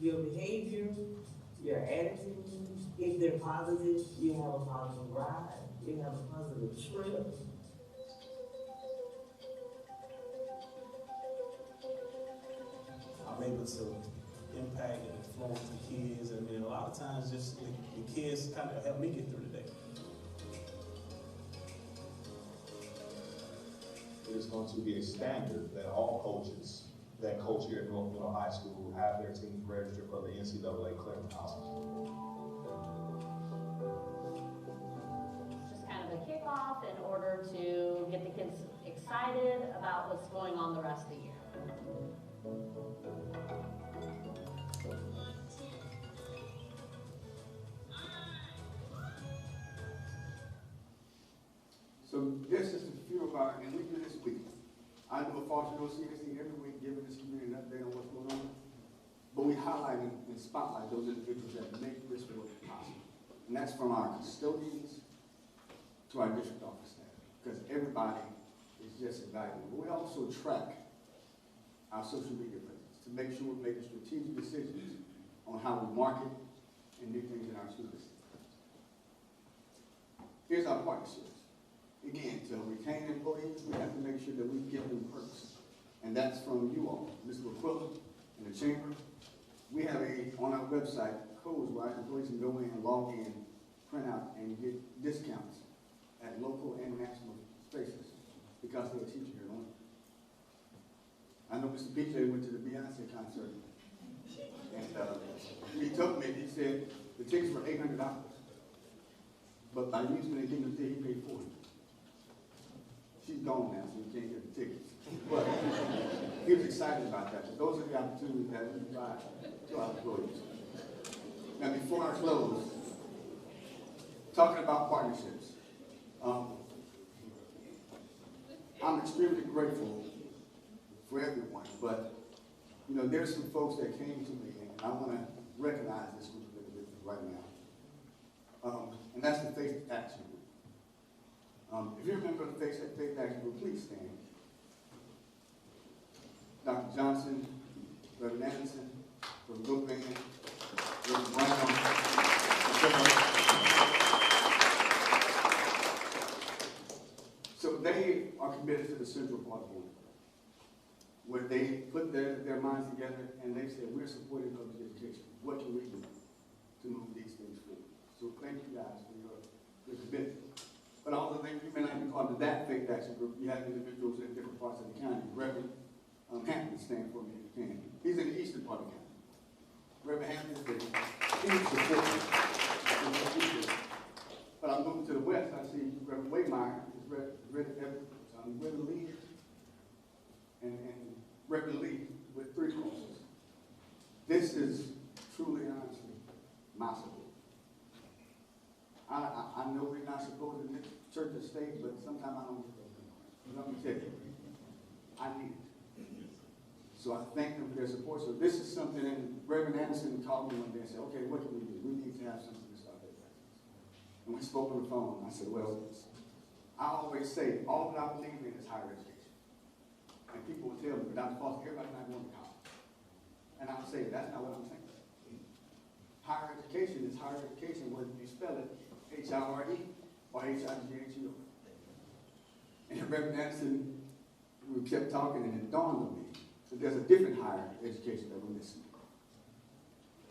Your behavior, your attitude, if they're positive, you have a positive ride, you have a positive trip. I'm able to impact and influence the kids, and then a lot of times just the kids kind of help me get through the day. It is going to be a standard that all coaches that coach here at North Middle High School have their teams registered for the NCAA clearinghouse. Just kind of a kickoff in order to get the kids excited about what's going on the rest of the year. So this is a few of our, and we do this week. I do a Foster OCSD every week, giving this community an update on what's going on. But we highlight and spotlight those individuals that make this work possible. And that's from our custodians to our district office staff, because everybody is just invaluable. But we also track our social media presence to make sure we're making strategic decisions on how we market and do things in our school district. Here's our partnerships. Again, to retain employees, we have to make sure that we give them perks. And that's from you all, Mr. Aquila and the Chamber. We have on our website codes where our employees can go in, log in, print out, and get discounts at local and national spaces. because they're a teacher here, don't you? I know Mr. PJ went to the Beyonce concert. And he told me, he said, the tickets were $800. But by using the Kingdom City, he paid $40. She's gone now, so you can't get the tickets. But he was excited about that. So those are the opportunities that we provide to our employees. Now, before I close, talking about partnerships, I'm extremely grateful for everyone, but you know, there's some folks that came to me, and I want to recognize this group of individuals right now. And that's the Faith Action Group. If you remember the Faith Action Group, please stand. Dr. Johnson, Reverend Anderson, Reverend Goodman, Reverend Brown, so they are committed to the Central Park Board, where they put their minds together and they said, we're supporting public education. What can we do to move these things forward? So thank you guys for your commitment. But I also think you may not be part of that Faith Action Group. You have individuals in different parts of the county. Reverend Hampton, stand for me if you can. He's in the eastern part of the county. Reverend Hampton is a huge supporter. But I'm moving to the west. I see Reverend Waymeyer is Reverend Lee and Reverend Lee with 3 crosses. This is truly, honestly, my support. I know we're not supposed to mix church and state, but sometimes I don't get those things. But let me tell you, I need it. So I thank them for their support. So this is something, and Reverend Anderson called me one day and said, okay, what can we do? We need to have something to start that practice. And we spoke on the phone. I said, well, I always say, all that I believe in is higher education. And people will tell me, but Dr. Foster, everybody's not going to college. And I'll say, that's not what I'm saying. Higher education is higher education, whether you spell it H-I-R-E or H-I-G-H-U. And Reverend Anderson, we kept talking, and it dawned on me that there's a different higher education that we're missing.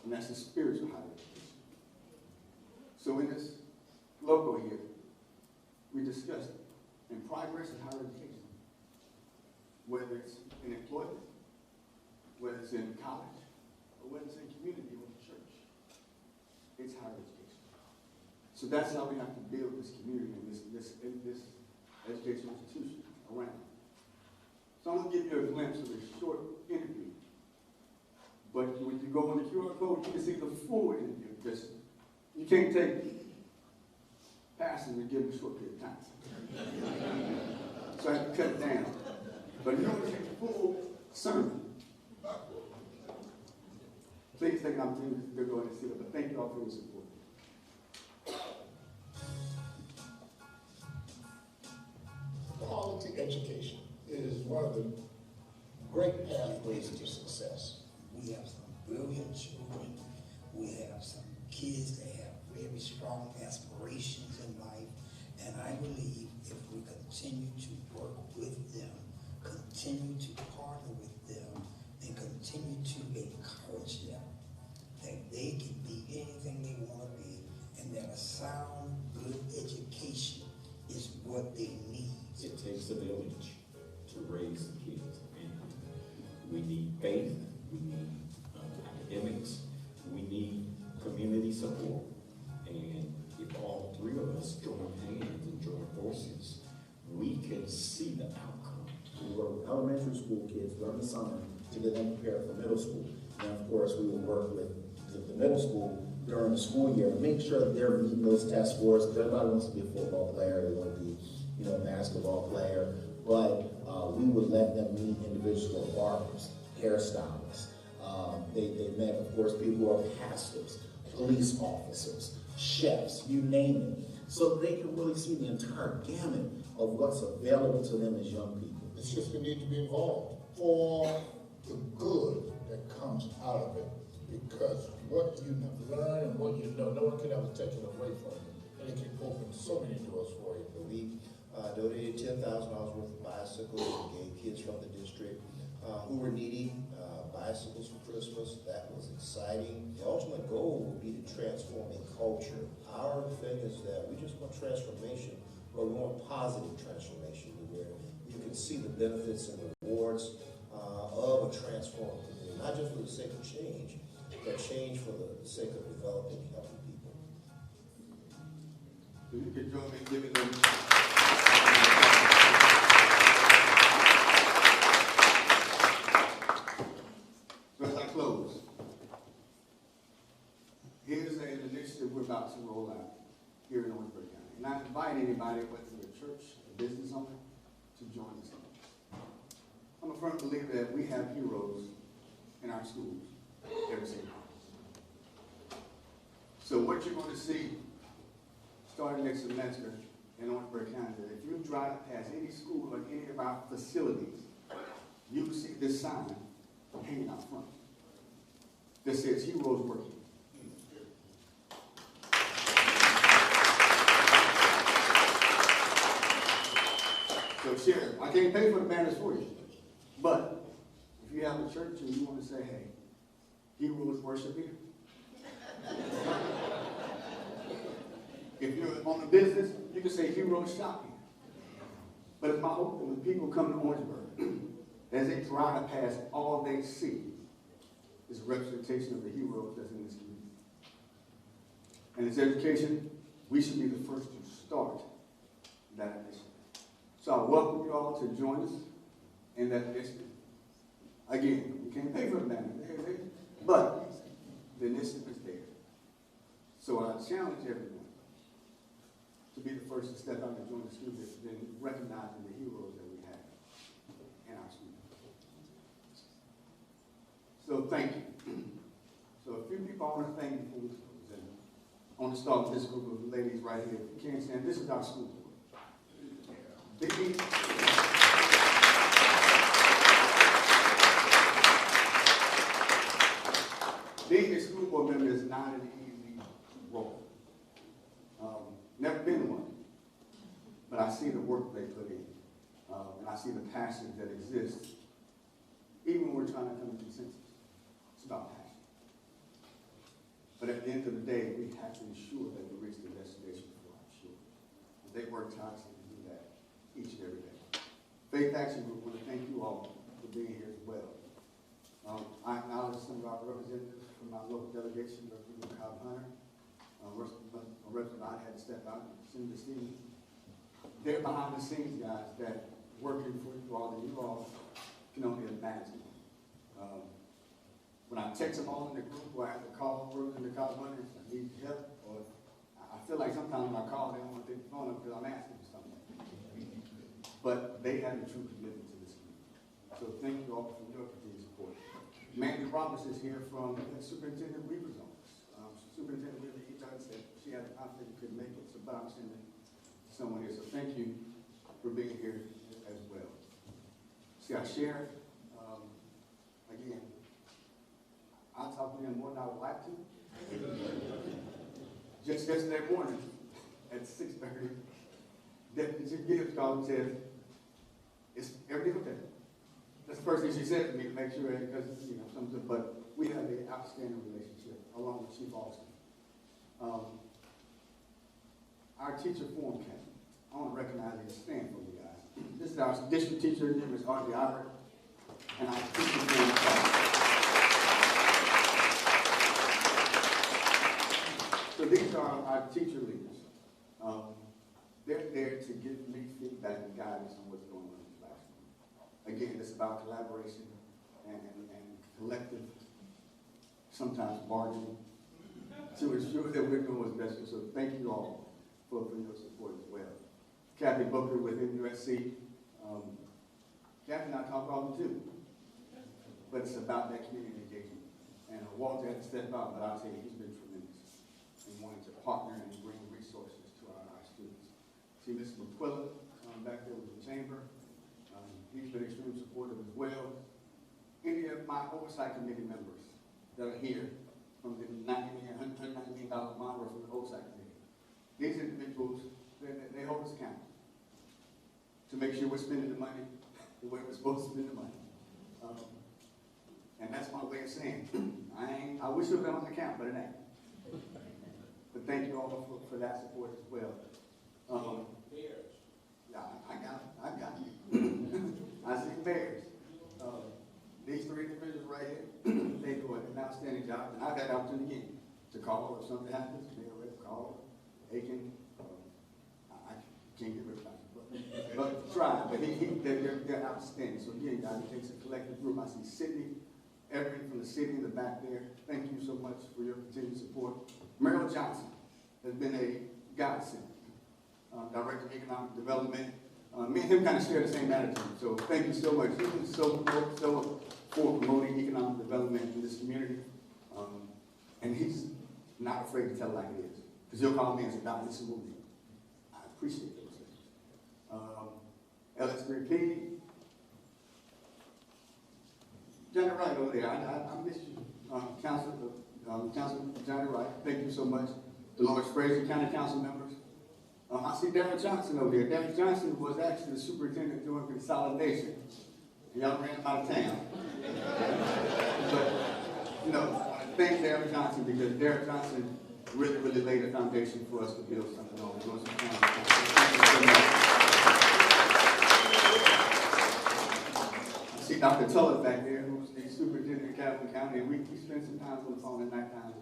And that's the spiritual higher education. So in this logo here, we discussed it. And progress in higher education, whether it's in employment, whether it's in college, or whether it's in community or the church, it's higher education. So that's how we have to build this community and this educational institution around. So I'm going to give you a glimpse of a short interview. But when you go on the QR code, you can see the full interview, because you can't take pastors and give them a short period of time. So I have to cut it down. But if you want to take the full sermon, please take an opportunity to go ahead and see it. But thank you all for your support. Quality education is one of the great pathways to success. We have some brilliant children. We have some kids that have very strong aspirations in life. And I believe if we continue to work with them, continue to partner with them, and continue to encourage them, that they can be anything they want to be, and that a sound, good education is what they need. It takes a village to raise the kids, and we need faith, we need academics, we need community support, and if all 3 of us join hands and join forces, we can see the outcome. We work with elementary school kids during the summer to get them prepared for middle school, and of course we will work with the middle school during the school year to make sure that they're meeting those test scores. Everybody wants to be a football player, they want to be a basketball player, but we would let them meet individuals who are barbers, hairstylists. They met, of course, people who are pastors, police officers, chefs, you name it. So they can really see the entire gamut of what's available to them as young people. It's just we need to be involved for the good that comes out of it, because what you learn and what you know, no one can ever take it away from you, and it can open so many doors for you. We donated $10,000 worth of bicycles and gave kids from the district who were needing bicycles for Christmas. That was exciting. The ultimate goal would be to transform a culture. Our thing is that we just want transformation, but we want positive transformation, where we can see the benefits and rewards of a transformed community, not just for the sake of change, but change for the sake of developing healthy people. So you can join me in giving them. So as I close, here's an initiative we're about to roll out here in Orangeburg County. And I invite anybody, whether you're a church, a business owner, to join us. I'm a firm believer that we have heroes in our schools every single day. So what you're going to see starting next semester in Orangeburg County, if you drive past any school or any of our facilities, you will see this sign hanging out front that says Heroes Working. So Sheriff, I can't pay for the banners for you, but if you have a church and you want to say, hey, Heroes worship here. If you're on a business, you can say Heroes shop here. But it's my hope that when people come to Orangeburg, as they drive past, all they see is a representation of the heroes that's in this community. And as education, we should be the first to start that initiative. So I welcome you all to join us in that initiative. Again, you can't pay for the banner, but the initiative is there. So I challenge everyone to be the first to step out and join the school district and recognizing the heroes that we have in our school. So thank you. So a few people I want to thank before we close. And I want to start with this group of ladies right here. If you can't stand, this is our school board. Being a school board member is not an easy role. Never been one. But I see the work they put in. And I see the passion that exists. Even when we're trying to come to consensus. It's about passion. But at the end of the day, we have to ensure that we reach the destination for our children. And they work tirelessly to do that each and every day. Faith Action Group, I want to thank you all for being here as well. I acknowledge some of our representatives from our local delegation, Representative Cobb Hunter, Representative I had to step out, Senator Stevens. They're behind the scenes guys that working for you all, and you all can only imagine. When I text them all in the group, or I have to call Representative Cobb Hunter, I need help, or I feel like sometimes when I call, they don't want to take the phone up because I'm asking for something. But they have a true commitment to this community. So thank you all for your continued support. Mandy Roberts is here from Superintendent Weaver's office. Superintendent Weaver, he said she had a conflict and couldn't make it, so but I'm sending someone here. So thank you for being here as well. See, our sheriff, again, I'll talk to him more than I would like to. Just yesterday morning at 6:30, Deputy Chief Gibbs called and said, "Is everything okay?" That's the first thing she said to me to make sure, because something. But we have an outstanding relationship along with Chief Austin. Our teacher forum captain, I want to recognize and stand for you guys. This is our district teacher, her name is Audrey Albert, and our teacher forum captain. So these are our teacher leaders. They're there to give me feedback and guidance on what's going on in the classroom. Again, it's about collaboration and collective, sometimes bargaining, to ensure that we're doing what's best. So thank you all for your support as well. Kathy Booker with MUSC. Kathy and I talk all the time, but it's about that community engagement. And Walter had to step out, but I'll tell you, he's been tremendous in wanting to partner and bring resources to our students. See Mr. McQuillan back there with the chamber. He's been extremely supportive as well. Any of my oversight committee members that are here from the $190 million bond or from the oversight committee. These individuals, they hold us accountable to make sure we're spending the money the way we're supposed to spend the money. And that's my way of saying, I wish it would have been on the account, but it ain't. But thank you all for that support as well. Yeah, I got it. outstanding job, and I've had the opportunity again to call if something happens, Mayor Rep, call, Aiken, I can't get rid of it, but try, but they're outstanding. So again, guys, it takes a collective group. I see Sydney, everything from the city in the back there. Thank you so much for your continued support. Merrill Johnson has been a godsend, Director of Economic Development. Me and him kind of share the same attitude, so thank you so much. He's been so for promoting economic development in this community, and he's not afraid to tell it like it is. Because he'll call me and say, "Doc, this is what we do." I appreciate those things. LS3P, Johnny Wright over there, I miss you. Councilor Johnny Wright, thank you so much. Dolores Fraser, County Council members. I see Derek Johnson over there. Derek Johnson was actually the superintendent doing consolidation. Y'all ran him out of town. But, you know, I want to thank Derek Johnson because Derek Johnson really laid a foundation for us to build something on. Thank you so much. I see Dr. Tullis back there, who's the superintendent of Calhoun County, and we spent some time on the phone at night time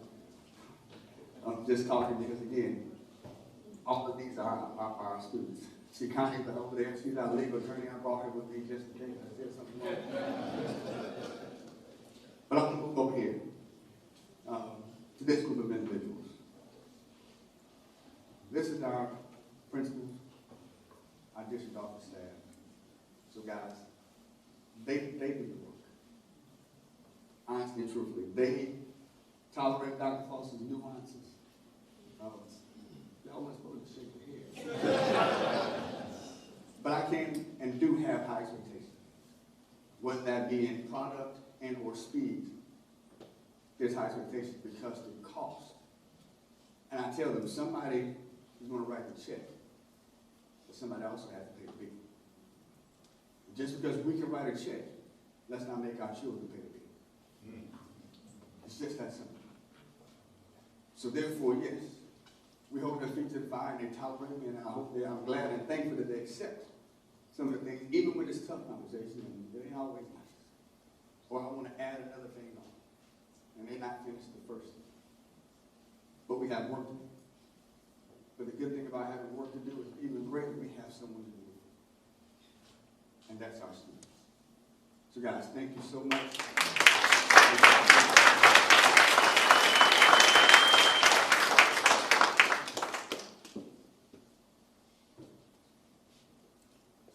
just talking because, again, all of these are our students. See Connie over there, she's our legal attorney. I brought her with me just in case I said something wrong. But I'm going to move over here to this group of individuals. This is our principals, our district office staff. So guys, they do the work. Honestly and truthfully, they tolerate Dr. Foster's nuances. Y'all weren't supposed to shake your head. But I can and do have high expectations. Whether that be in product and or speed, there's high expectations because the cost. And I tell them, somebody is going to write the check, but somebody also has to pay the bill. Just because we can write a check, let's not make our children pay the bill. It's just that simple. So therefore, yes, we hold their feet to the fire and they tolerate me, and I'm glad and thankful that they accept some of the things, even with this tough conversation, and it ain't always nice. Or I want to add another thing on, and they're not finished the first thing. But we have work to do. But the good thing about having work to do is even greater, we have someone to do it. And that's our students. So guys, thank you so much.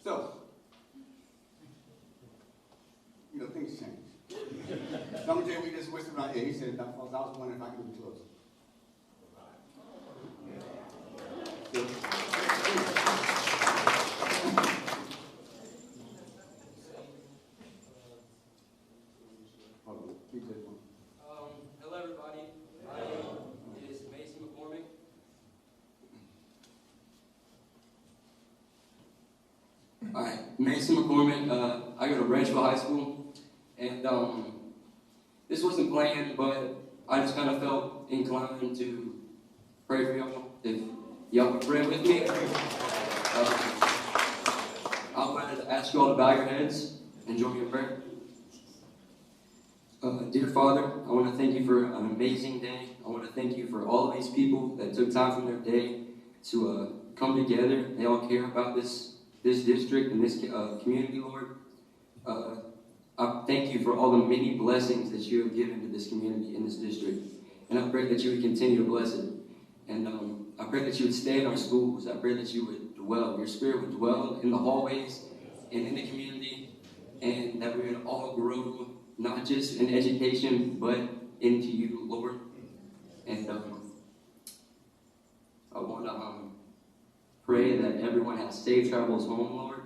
So, you know, things change. Some of you, we just whispered right here. He said, Dr. Foster, I was wondering if I could be closer. Hello, everybody. My name is Mason McCormick. Hi, Mason McCormick. I go to Branchville High School, and this wasn't planned, but I just kind of felt inclined to pray for y'all. If y'all would pray with me, I wanted to ask you all to bow your heads and join me in prayer. Dear Father, I want to thank you for an amazing day. I want to thank you for all of these people that took time from their day to come together. They all care about this district and this community, Lord. I thank you for all the many blessings that you have given to this community in this district. And I pray that you would continue to bless it. And I pray that you would stay in our schools. I pray that you would dwell, your spirit would dwell in the hallways and in the community, and that we would all grow, not just in education, but into you, Lord. And I want to pray that everyone has safe travels home, Lord.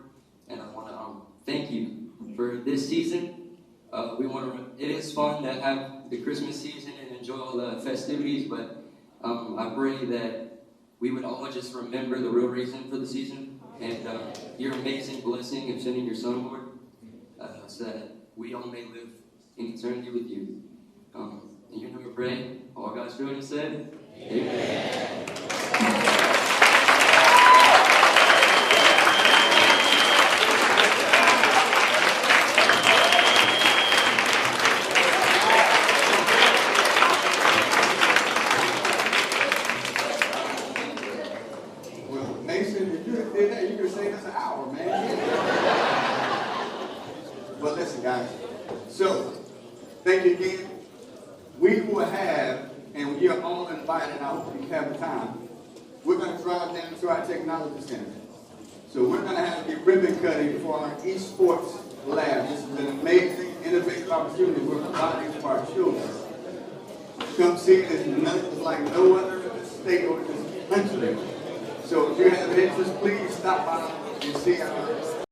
And I want to thank you for this season. It is fun to have the Christmas season and enjoy all the festivities, but I pray that we would all just remember the real reason for the season and your amazing blessing of sending your Son, Lord, so that we all may live in eternity with you. In your name we pray. All God's children said, Amen. Mason, if you had did that, you could have saved us an hour, man. But listen, guys. So, thank you again. We will have, and you're all invited out if you have the time, we're going to drive down to our technology center. So we're going to have a ribbon cutting for our esports lab. This is an amazing, innovative opportunity we're providing for our children. Come see it. It's like no other state or this country. So if you have interest, please stop by and see our